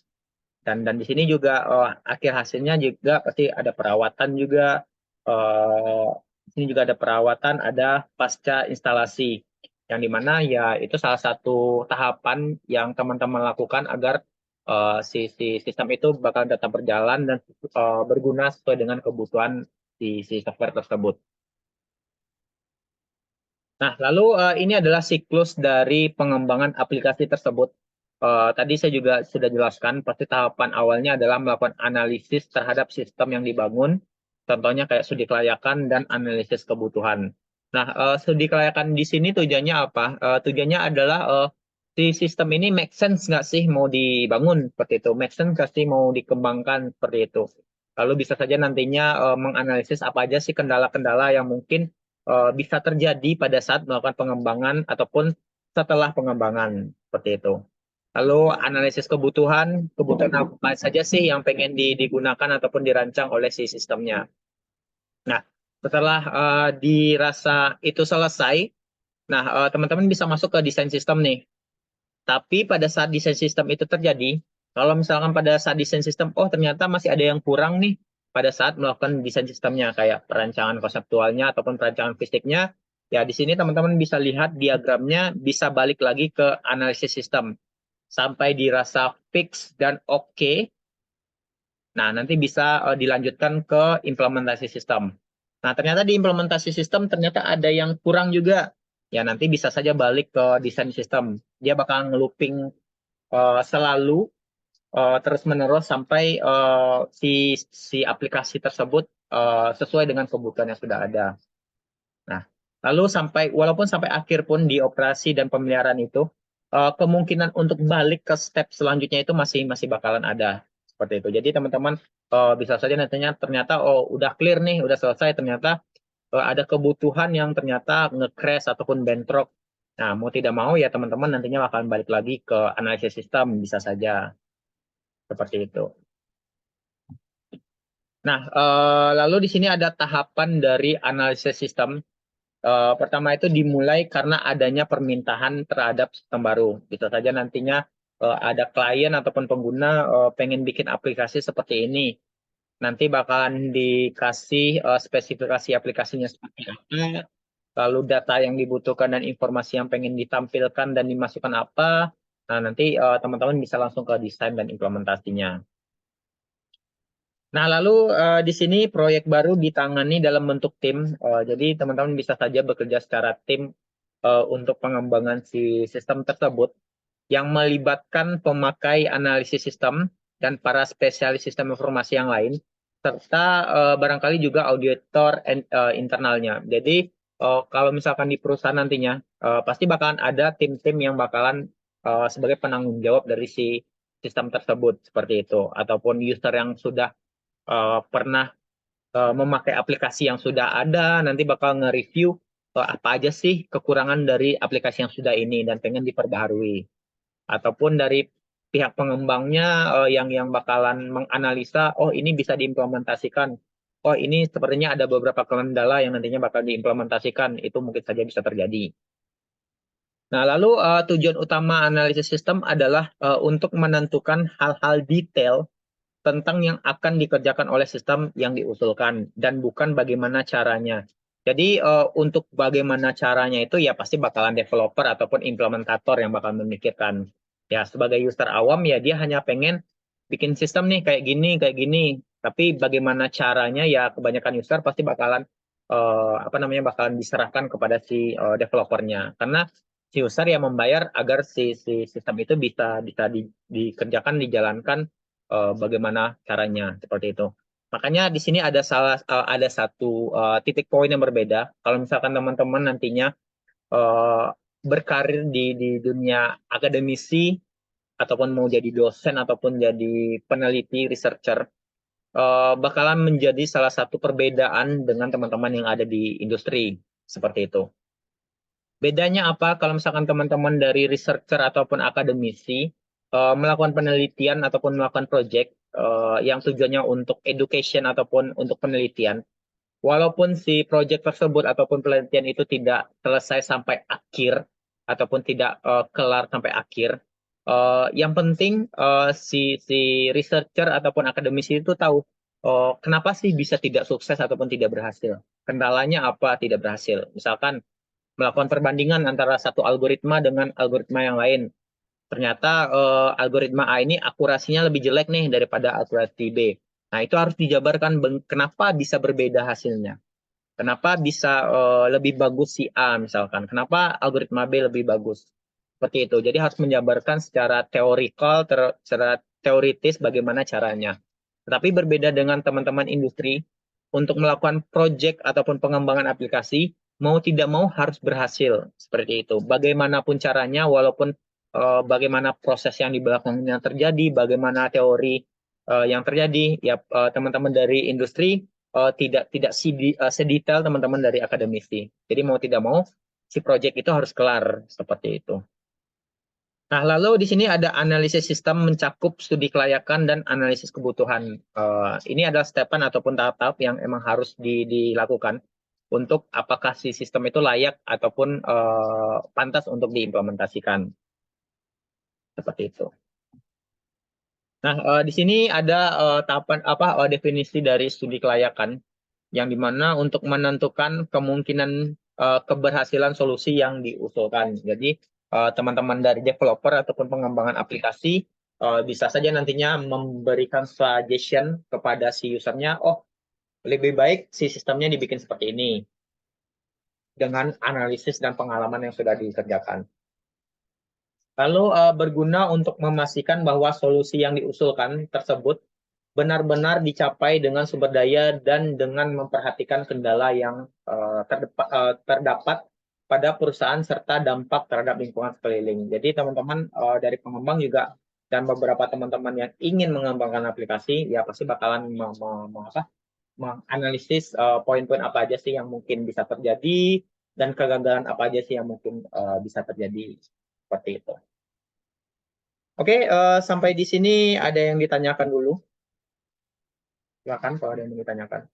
Dan di sini juga akhir hasilnya juga pasti ada perawatan juga. Uh, di sini juga ada perawatan, ada pasca instalasi. Yang dimana ya itu salah satu tahapan yang teman-teman lakukan agar si sistem itu bakal tetap berjalan dan berguna sesuai dengan kebutuhan si software tersebut. Nah, lalu ini adalah siklus dari pengembangan aplikasi tersebut. Tadi saya juga sudah jelaskan, pasti tahapan awalnya adalah melakukan analisis terhadap sistem yang dibangun, contohnya kayak studi kelayakan dan analisis kebutuhan. Nah, studi kelayakan di sini tujuannya apa? Tujuannya adalah si sistem ini make sense nggak sih mau dibangun seperti itu, make sense nggak sih mau dikembangkan seperti itu. Lalu bisa saja nantinya menganalisis apa aja sih kendala-kendala yang mungkin bisa terjadi pada saat melakukan pengembangan ataupun setelah pengembangan seperti itu. Lalu analisis kebutuhan, kebutuhan apa saja sih yang pengen digunakan ataupun dirancang oleh si sistemnya. Nah, setelah dirasa itu selesai, nah teman-teman bisa masuk ke desain sistem nih. Tapi pada saat desain sistem itu terjadi, kalau misalkan pada saat desain sistem, oh ternyata masih ada yang kurang nih pada saat melakukan desain sistemnya, kayak perancangan konseptualnya ataupun perancangan fisiknya, ya di sini teman-teman bisa lihat diagramnya bisa balik lagi ke analisis sistem. Sampai dirasa fix dan oke, nah nanti bisa dilanjutkan ke implementasi sistem. Nah ternyata di implementasi sistem ternyata ada yang kurang juga. Ya nanti bisa saja balik ke desain sistem. Dia bakal ngelooping selalu terus-menerus sampai si si aplikasi tersebut sesuai dengan kebutuhan yang sudah ada. Nah, lalu sampai walaupun sampai akhir pun di operasi dan pemeliharaan itu kemungkinan untuk balik ke step selanjutnya itu masih masih bakalan ada seperti itu. Jadi teman-teman bisa saja nantinya ternyata oh udah clear nih, udah selesai ternyata ada kebutuhan yang ternyata nge-crash ataupun bentrok. Nah, mau tidak mau ya teman-teman nantinya akan balik lagi ke analisis sistem bisa saja seperti itu. Nah, lalu di sini ada tahapan dari analisis sistem. Pertama itu dimulai karena adanya permintaan terhadap sistem baru. Bisa saja nantinya ada klien ataupun pengguna pengen bikin aplikasi seperti ini. Nanti bakalan dikasih spesifikasi aplikasinya seperti apa, lalu data yang dibutuhkan dan informasi yang pengen ditampilkan dan dimasukkan apa. Nah, nanti teman-teman bisa langsung ke desain dan implementasinya. Nah, lalu di sini proyek baru ditangani dalam bentuk tim. Jadi teman-teman bisa saja bekerja secara tim untuk pengembangan si sistem tersebut yang melibatkan pemakai analisis sistem dan para spesialis sistem informasi yang lain, serta barangkali juga auditor internalnya. Jadi kalau misalkan di perusahaan nantinya, pasti bakalan ada tim-tim yang bakalan sebagai penanggung jawab dari si sistem tersebut seperti itu, ataupun user yang sudah pernah memakai aplikasi yang sudah ada, nanti bakal nge-review apa aja sih kekurangan dari aplikasi yang sudah ini dan pengen diperbaharui. Ataupun dari pihak pengembangnya yang bakalan menganalisa, oh ini bisa diimplementasikan. Oh ini sepertinya ada beberapa kendala yang nantinya bakal diimplementasikan, itu mungkin saja bisa terjadi. Nah, lalu tujuan utama analisis sistem adalah untuk menentukan hal-hal detail tentang yang akan dikerjakan oleh sistem yang diusulkan dan bukan bagaimana caranya. Jadi untuk bagaimana caranya itu ya pasti bakalan developer ataupun implementator yang bakal memikirkan. Ya sebagai user awam ya dia hanya pengen bikin sistem nih kayak gini kayak gini. Tapi bagaimana caranya ya kebanyakan user pasti bakalan apa namanya bakalan diserahkan kepada si developernya. Karena si user yang membayar agar si sistem itu bisa bisa dikerjakan dijalankan bagaimana caranya seperti itu. Makanya di sini ada satu titik poin yang berbeda. Kalau misalkan teman-teman nantinya uh, berkarir di dunia akademisi ataupun mau jadi dosen ataupun jadi peneliti researcher bakalan menjadi salah satu perbedaan dengan teman-teman yang ada di industri seperti itu. Bedanya apa kalau misalkan teman-teman dari researcher ataupun akademisi melakukan penelitian ataupun melakukan project yang tujuannya untuk education ataupun untuk penelitian, walaupun si project tersebut ataupun penelitian itu tidak selesai sampai akhir ataupun tidak kelar sampai akhir, yang penting si researcher ataupun akademisi itu tahu kenapa sih bisa tidak sukses ataupun tidak berhasil. Kendalanya apa tidak berhasil. Misalkan melakukan perbandingan antara satu algoritma dengan algoritma yang lain. Ternyata algoritma A ini akurasinya lebih jelek nih daripada akurasi B. Nah, itu harus dijabarkan kenapa bisa berbeda hasilnya. Kenapa bisa lebih bagus si A misalkan? Kenapa algoritma B lebih bagus? Seperti itu. Jadi harus menjabarkan secara teorikal, secara teoritis bagaimana caranya. Tetapi berbeda dengan teman-teman industri, untuk melakukan project ataupun pengembangan aplikasi, mau tidak mau harus berhasil. Seperti itu. Bagaimanapun caranya, walaupun bagaimana proses yang di belakangnya terjadi, bagaimana teori yang terjadi, ya teman-teman dari industri tidak sedetail teman-teman dari akademisi. Jadi mau tidak mau si project itu harus kelar seperti itu. Nah, lalu di sini ada analisis sistem mencakup studi kelayakan dan analisis kebutuhan. Ini adalah stepan ataupun tahap-tahap yang emang harus dilakukan untuk apakah si sistem itu layak ataupun pantas untuk diimplementasikan. Seperti itu. Nah, di sini ada tahapan definisi dari studi kelayakan yang dimana untuk menentukan kemungkinan keberhasilan solusi yang diusulkan. Jadi teman-teman dari developer ataupun pengembangan aplikasi bisa saja nantinya memberikan suggestion kepada si usernya, oh lebih baik si sistemnya dibikin seperti ini dengan analisis dan pengalaman yang sudah dikerjakan. Lalu berguna untuk memastikan bahwa solusi yang diusulkan tersebut benar-benar dicapai dengan sumber daya dan dengan memperhatikan kendala yang terdapat pada perusahaan serta dampak terhadap lingkungan sekeliling. Jadi teman-teman dari pengembang juga dan beberapa teman-teman yang ingin mengembangkan aplikasi ya pasti bakalan menganalisis poin-poin apa aja sih yang mungkin bisa terjadi dan kegagalan apa aja sih yang mungkin bisa terjadi seperti itu. Oke, sampai di sini ada yang ditanyakan dulu. Silakan kalau ada yang mau ditanyakan.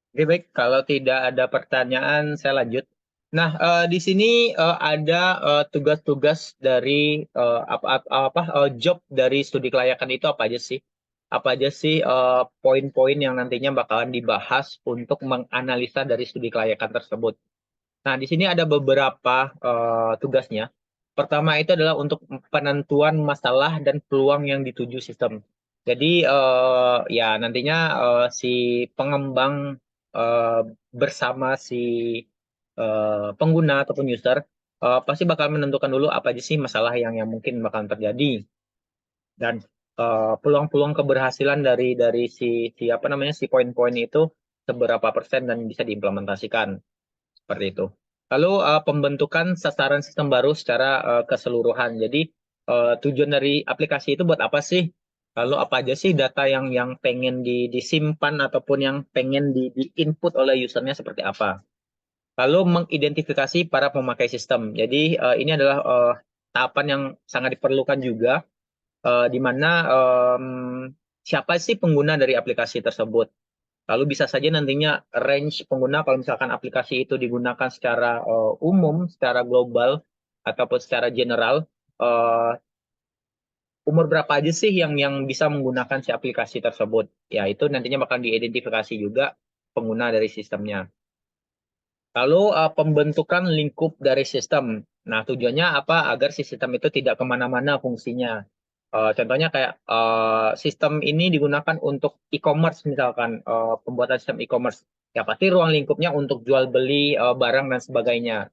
Oke, baik. Kalau tidak ada pertanyaan, saya lanjut. Nah, di sini ada tugas-tugas dari job dari studi kelayakan itu apa aja sih? Apa aja sih poin-poin yang nantinya bakalan dibahas untuk menganalisa dari studi kelayakan tersebut? Nah, di sini ada beberapa tugasnya. Pertama itu adalah untuk penentuan masalah dan peluang yang dituju sistem. Jadi ya nantinya si pengembang eh, bersama si pengguna ataupun user pasti bakal menentukan dulu apa aja sih masalah yang mungkin bakal terjadi dan peluang-peluang keberhasilan dari si apa namanya si poin-poin itu seberapa persen dan bisa diimplementasikan. Seperti itu. Lalu pembentukan sasaran sistem baru secara keseluruhan. Jadi tujuan dari aplikasi itu buat apa sih? Lalu apa aja sih data yang pengen disimpan ataupun yang pengen di-input oleh usernya seperti apa? Lalu mengidentifikasi para pemakai sistem. Jadi ini adalah tahapan yang sangat diperlukan juga, di mana siapa sih pengguna dari aplikasi tersebut? Lalu bisa saja nantinya range pengguna kalau misalkan aplikasi itu digunakan secara umum, secara global, ataupun secara general, umur berapa aja sih yang bisa menggunakan si aplikasi tersebut. Ya, itu nantinya bakal diidentifikasi juga pengguna dari sistemnya. Lalu pembentukan lingkup dari sistem. Nah, tujuannya apa? Agar si sistem itu tidak kemana-mana fungsinya. Contohnya kayak sistem ini digunakan untuk e-commerce misalkan, pembuatan sistem e-commerce. Ya pasti ruang lingkupnya untuk jual beli barang dan sebagainya.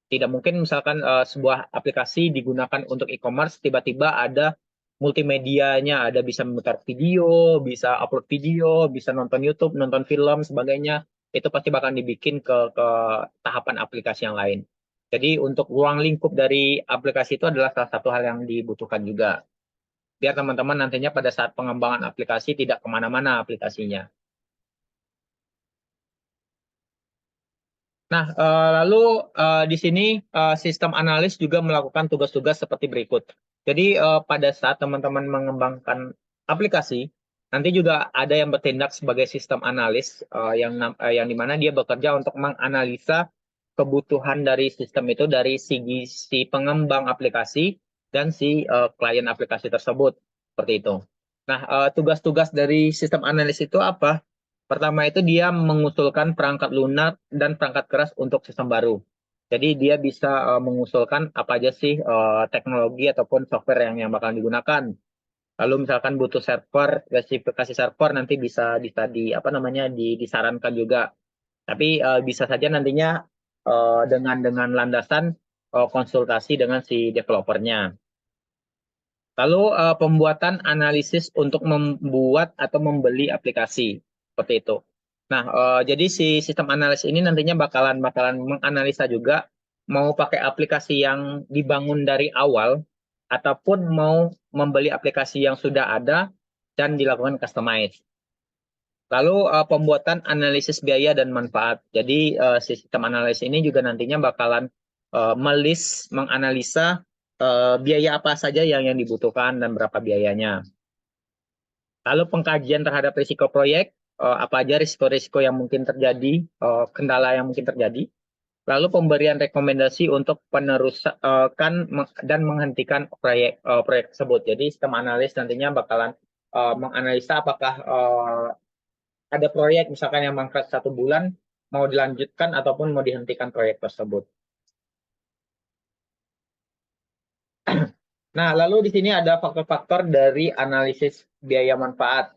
Tidak mungkin misalkan sebuah aplikasi digunakan untuk e-commerce, tiba-tiba ada multimedianya, ada bisa memutar video, bisa upload video, bisa nonton YouTube, nonton film, sebagainya. Itu pasti bakal dibikin ke tahapan aplikasi yang lain. Jadi untuk ruang lingkup dari aplikasi itu adalah salah satu hal yang dibutuhkan juga. Biar teman-teman nantinya pada saat pengembangan aplikasi tidak kemana-mana aplikasinya. Nah, lalu di sini sistem analis juga melakukan tugas-tugas seperti berikut. Jadi pada saat teman-teman mengembangkan aplikasi, nanti juga ada yang bertindak sebagai sistem analis yang dimana dia bekerja untuk menganalisa kebutuhan dari sistem itu dari segi si pengembang aplikasi dan si klien aplikasi tersebut, seperti itu. Nah, tugas-tugas dari sistem analis itu apa? Pertama itu dia mengusulkan perangkat lunak dan perangkat keras untuk sistem baru. Jadi dia bisa mengusulkan apa aja sih teknologi ataupun software yang bakal digunakan. Lalu misalkan butuh server, spesifikasi server nanti bisa di apa namanya disarankan juga. Tapi bisa saja nantinya dengan landasan konsultasi dengan si developernya. Lalu pembuatan analisis untuk membuat atau membeli aplikasi seperti itu. Nah, jadi si sistem analisis ini nantinya bakalan menganalisa juga mau pakai aplikasi yang dibangun dari awal ataupun mau membeli aplikasi yang sudah ada dan dilakukan customize. Lalu pembuatan analisis biaya dan manfaat. Jadi sistem analisis ini juga nantinya bakalan menganalisa biaya apa saja yang dibutuhkan dan berapa biayanya. Lalu pengkajian terhadap risiko proyek, apa aja risiko-risiko yang mungkin terjadi, kendala yang mungkin terjadi. Lalu pemberian rekomendasi untuk penerusan dan menghentikan proyek tersebut. Jadi sistem analis nantinya bakalan menganalisa apakah ada proyek misalkan yang mangkrak 1 bulan, mau dilanjutkan ataupun mau dihentikan proyek tersebut. Nah, lalu di sini ada faktor-faktor dari analisis biaya manfaat.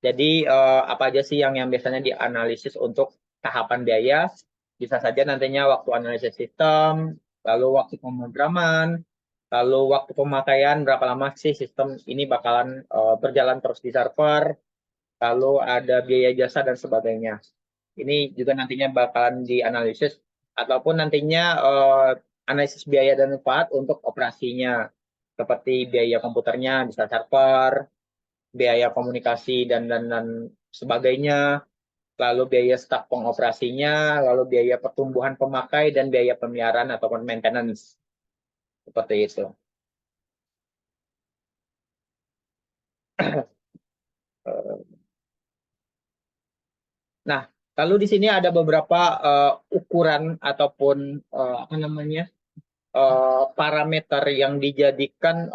Jadi apa aja sih yang biasanya dianalisis untuk tahapan biaya? Bisa saja nantinya waktu analisis sistem, lalu waktu pemrograman, lalu waktu pemakaian, berapa lama sih sistem ini bakalan berjalan terus di server, lalu ada biaya jasa dan sebagainya. Ini juga nantinya bakalan dianalisis ataupun nantinya analisis biaya dan manfaat untuk operasinya, seperti biaya komputernya, bisa server, biaya komunikasi dan sebagainya, lalu biaya staf pengoperasinya, lalu biaya pertumbuhan pemakai dan biaya pemeliharaan ataupun maintenance. Seperti itu. Nah, lalu di sini ada beberapa ukuran ataupun apa namanya parameter yang dijadikan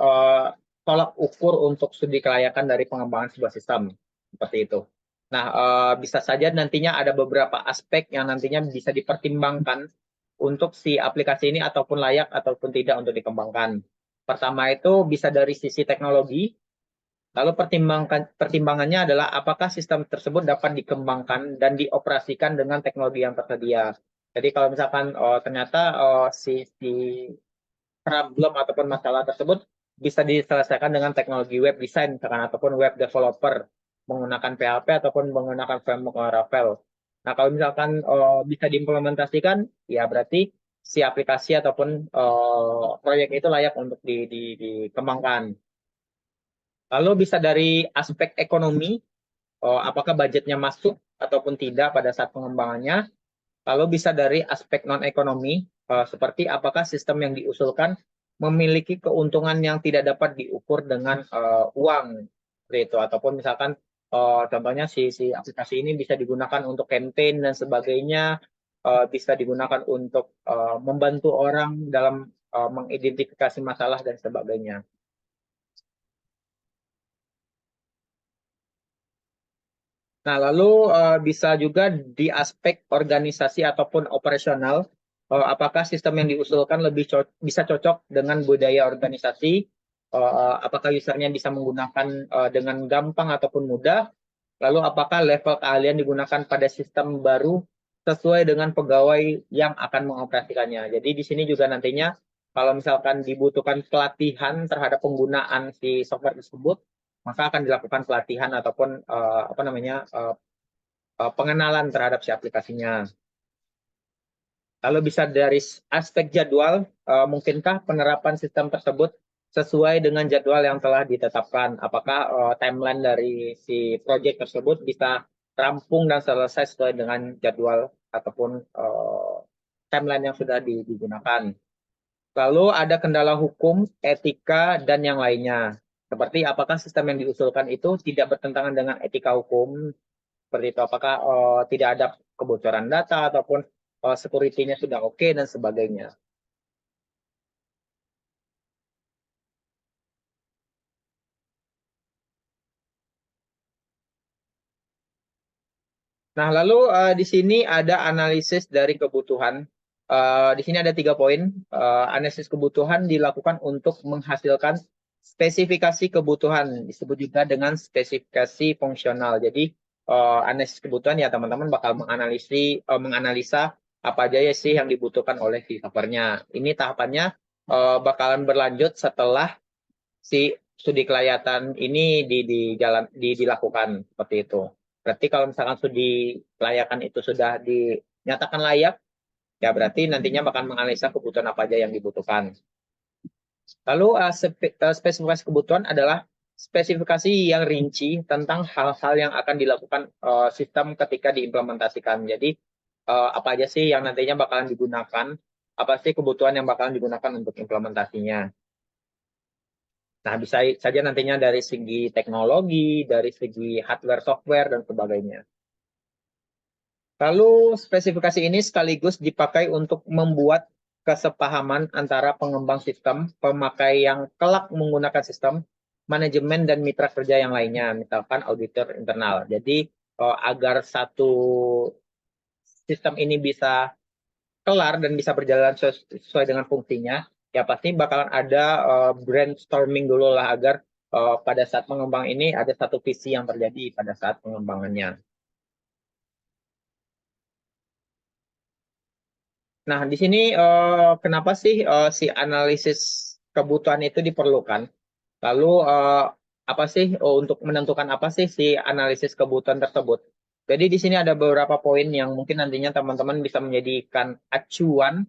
tolak ukur untuk studi kelayakan dari pengembangan sebuah sistem. Seperti itu. Nah, bisa saja nantinya ada beberapa aspek yang nantinya bisa dipertimbangkan untuk si aplikasi ini ataupun layak ataupun tidak untuk dikembangkan. Pertama itu bisa dari sisi teknologi, lalu pertimbangannya adalah apakah sistem tersebut dapat dikembangkan dan dioperasikan dengan teknologi yang tersedia. Jadi kalau misalkan ternyata si problem ataupun masalah tersebut bisa diselesaikan dengan teknologi web design misalkan ataupun web developer menggunakan PHP ataupun menggunakan framework Laravel. Nah, kalau misalkan bisa diimplementasikan, ya berarti si aplikasi ataupun proyek itu layak untuk dikembangkan. Lalu bisa dari aspek ekonomi, apakah budgetnya masuk ataupun tidak pada saat pengembangannya. Lalu bisa dari aspek non-ekonomi, seperti apakah sistem yang diusulkan memiliki keuntungan yang tidak dapat diukur dengan uang, seperti itu. Ataupun misalkan contohnya si aplikasi ini bisa digunakan untuk campaign dan sebagainya, bisa digunakan untuk membantu orang dalam mengidentifikasi masalah dan sebagainya. Nah, lalu bisa juga di aspek organisasi ataupun operasional, apakah sistem yang diusulkan bisa cocok dengan budaya organisasi, apakah usernya bisa menggunakan dengan gampang ataupun mudah, lalu apakah level keahlian digunakan pada sistem baru sesuai dengan pegawai yang akan mengoperasikannya. Jadi di sini juga nantinya kalau misalkan dibutuhkan pelatihan terhadap penggunaan si software tersebut, maka akan dilakukan pelatihan ataupun apa namanya pengenalan terhadap si aplikasinya. Lalu bisa dari aspek jadwal, mungkinkah penerapan sistem tersebut sesuai dengan jadwal yang telah ditetapkan? Apakah timeline dari si project tersebut bisa rampung dan selesai sesuai dengan jadwal ataupun timeline yang sudah digunakan? Lalu ada kendala hukum, etika, dan yang lainnya. Seperti apakah sistem yang diusulkan itu tidak bertentangan dengan etika hukum, seperti itu, apakah tidak ada kebocoran data ataupun security-nya sudah oke dan sebagainya. Nah, lalu di sini ada analisis dari kebutuhan. Di sini ada 3 poin. Analisis kebutuhan dilakukan untuk menghasilkan spesifikasi kebutuhan, disebut juga dengan spesifikasi fungsional. Jadi analisis kebutuhan ya teman-teman bakal menganalisa apa aja ya sih yang dibutuhkan oleh si softwarenya. Ini tahapannya bakalan berlanjut setelah si studi kelihatan ini dilakukan seperti itu. Berarti kalau misalkan studi kelayakan itu sudah dinyatakan layak, ya berarti nantinya bakal menganalisa kebutuhan apa aja yang dibutuhkan. Lalu spesifikasi kebutuhan adalah spesifikasi yang rinci tentang hal-hal yang akan dilakukan sistem ketika diimplementasikan. Jadi apa aja sih yang nantinya bakalan digunakan, apa sih kebutuhan yang bakalan digunakan untuk implementasinya. Nah, bisa saja nantinya dari segi teknologi, dari segi hardware, software, dan sebagainya. Lalu, spesifikasi ini sekaligus dipakai untuk membuat kesepahaman antara pengembang sistem, pemakai yang kelak menggunakan sistem, manajemen, dan mitra kerja yang lainnya, misalkan auditor internal. Jadi, agar satu sistem ini bisa kelar dan bisa berjalan sesuai dengan fungsinya, ya pasti bakalan ada brainstorming dulu lah agar pada saat mengembang ini ada satu visi yang terjadi pada saat pengembangannya. Nah, di sini kenapa sih si analisis kebutuhan itu diperlukan? Lalu apa sih untuk menentukan apa sih si analisis kebutuhan tersebut? Jadi di sini ada beberapa poin yang mungkin nantinya teman-teman bisa menjadikan acuan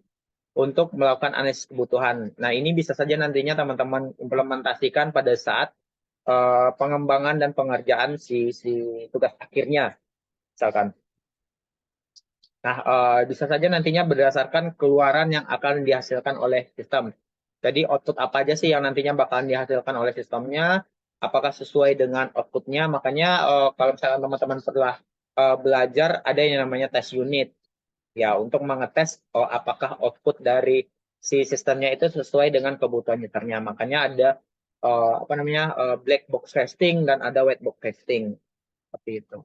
untuk melakukan analisis kebutuhan. Nah, ini bisa saja nantinya teman-teman implementasikan pada saat pengembangan dan pengerjaan si tugas akhirnya, misalkan. Nah, bisa saja nantinya berdasarkan keluaran yang akan dihasilkan oleh sistem. Jadi output apa aja sih yang nantinya bakalan dihasilkan oleh sistemnya, apakah sesuai dengan outputnya. Makanya kalau misalkan teman-teman pernah belajar, ada yang namanya test unit. Ya, untuk mengetes apakah output dari si sistemnya itu sesuai dengan kebutuhan usernya. Makanya ada apa namanya black box testing dan ada white box testing seperti itu.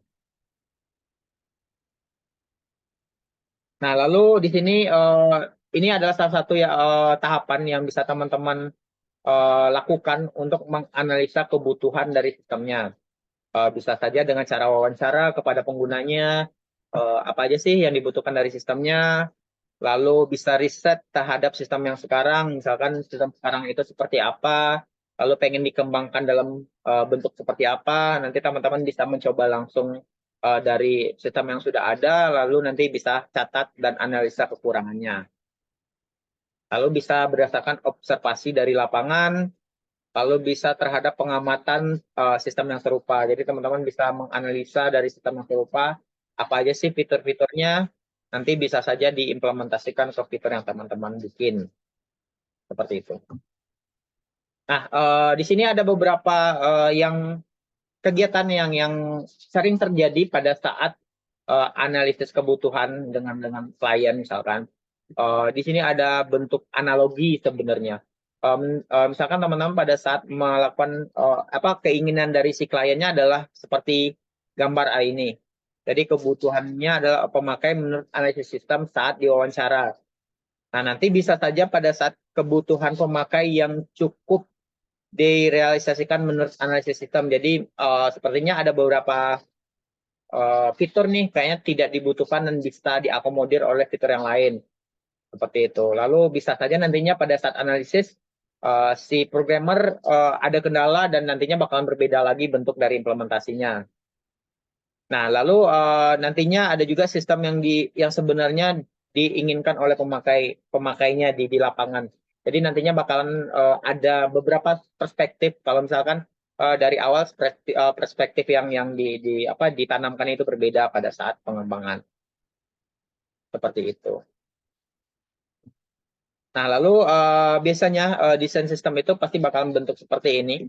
Nah, lalu di sini ini adalah salah satu ya tahapan yang bisa teman-teman lakukan untuk menganalisa kebutuhan dari sistemnya. Bisa saja dengan cara wawancara kepada penggunanya, apa aja sih yang dibutuhkan dari sistemnya, lalu bisa riset terhadap sistem yang sekarang, misalkan sistem sekarang itu seperti apa, lalu pengen dikembangkan dalam bentuk seperti apa, nanti teman-teman bisa mencoba langsung dari sistem yang sudah ada, lalu nanti bisa catat dan analisa kekurangannya. Lalu bisa berdasarkan observasi dari lapangan, lalu bisa terhadap pengamatan sistem yang serupa. Jadi teman-teman bisa menganalisa dari sistem yang serupa, apa aja sih fitur-fiturnya, nanti bisa saja diimplementasikan ke fitur yang teman-teman bikin. Seperti itu. Nah, di sini ada beberapa yang kegiatan yang sering terjadi pada saat analisis kebutuhan dengan klien misalkan. Di sini ada bentuk analogi sebenarnya. Misalkan teman-teman pada saat melakukan keinginan dari si kliennya adalah seperti gambar A ini. Jadi kebutuhannya adalah pemakai menurut analisis sistem saat diwawancara. Nah, nanti bisa saja pada saat kebutuhan pemakai yang cukup direalisasikan menurut analisis sistem. Jadi sepertinya ada beberapa fitur nih kayaknya tidak dibutuhkan dan bisa diakomodir oleh fitur yang lain. Seperti itu. Lalu bisa saja nantinya pada saat analisis si programmer ada kendala dan nantinya bakalan berbeda lagi bentuk dari implementasinya. Nah, lalu nantinya ada juga sistem yang sebenarnya diinginkan oleh pemakainya di lapangan. Jadi nantinya bakalan ada beberapa perspektif. Kalau misalkan dari awal perspektif yang ditanamkan itu berbeda pada saat pengembangan. Seperti itu. Nah, lalu biasanya desain sistem itu pasti bakalan bentuk seperti ini.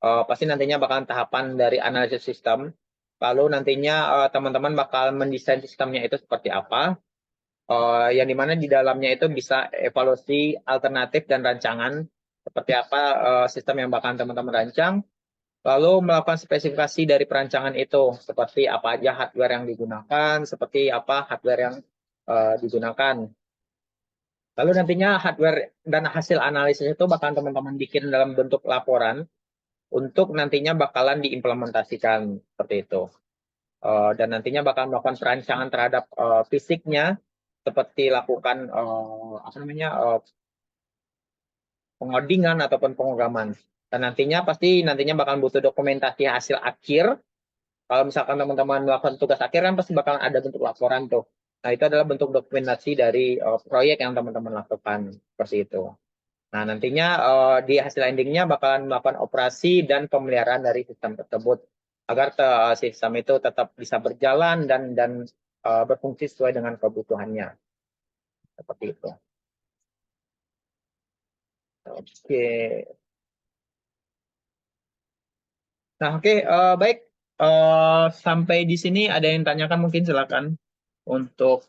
Pasti nantinya bakalan tahapan dari analisis sistem. Lalu nantinya teman-teman bakal mendesain sistemnya itu seperti apa. Yang dimana di dalamnya itu bisa evaluasi alternatif dan rancangan. Seperti apa sistem yang bakalan teman-teman rancang. Lalu melakukan spesifikasi dari perancangan itu. Seperti apa aja hardware yang digunakan, seperti apa hardware yang digunakan. Lalu nantinya hardware dan hasil analisis itu bakalan teman-teman bikin dalam bentuk laporan untuk nantinya bakalan diimplementasikan seperti itu. Dan nantinya bakalan melakukan perancangan terhadap fisiknya seperti lakukan pengodingan ataupun pengogaman. Dan nantinya bakalan butuh dokumentasi hasil akhir. Kalau misalkan teman-teman melakukan tugas akhir kan pasti bakalan ada bentuk laporan tuh. Nah, itu adalah bentuk dokumentasi dari proyek yang teman-teman lakukan seperti itu. Nah, nantinya di hasil endingnya bakalan melakukan operasi dan pemeliharaan dari sistem tersebut agar sistem itu tetap bisa berjalan dan berfungsi sesuai dengan kebutuhannya. Seperti itu. Oke. Nah, oke, baik. Sampai di sini ada yang tanyakan mungkin silakan untuk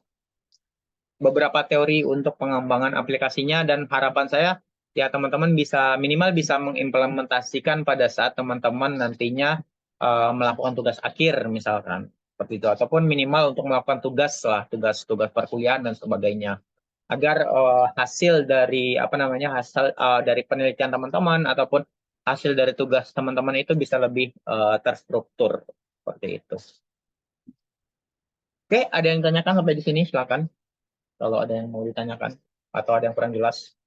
beberapa teori untuk pengembangan aplikasinya dan harapan saya ya teman-teman bisa minimal bisa mengimplementasikan pada saat teman-teman nantinya melakukan tugas akhir misalkan seperti itu ataupun minimal untuk melakukan tugas lah tugas-tugas perkuliahan dan sebagainya agar hasil dari hasil dari penelitian teman-teman ataupun hasil dari tugas teman-teman itu bisa lebih terstruktur seperti itu. Oke, ada yang tanyakan sampai di sini silakan. Kalau ada yang mau ditanyakan atau ada yang kurang jelas.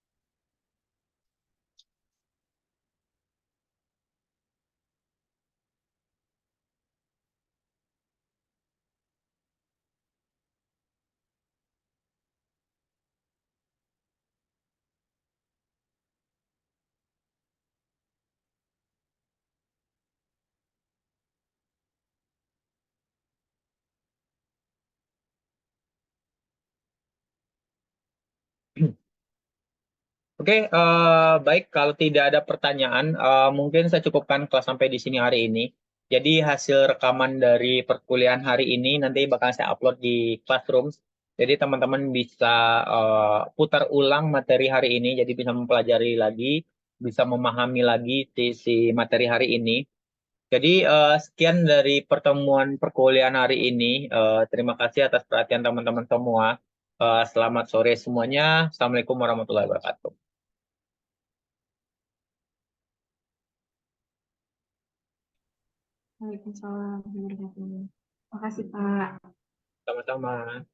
Oke, baik. Kalau tidak ada pertanyaan, mungkin saya cukupkan kelas sampai di sini hari ini. Jadi hasil rekaman dari perkuliahan hari ini nanti bakal saya upload di Classroom. Jadi teman-teman bisa putar ulang materi hari ini, jadi bisa mempelajari lagi, bisa memahami lagi si materi hari ini. Jadi sekian dari pertemuan perkuliahan hari ini. Terima kasih atas perhatian teman-teman semua. Selamat sore semuanya. Assalamualaikum warahmatullahi wabarakatuh. Waalaikumsalam warahmatullahi wabarakatuh. Makasih, Pak. Sama-sama.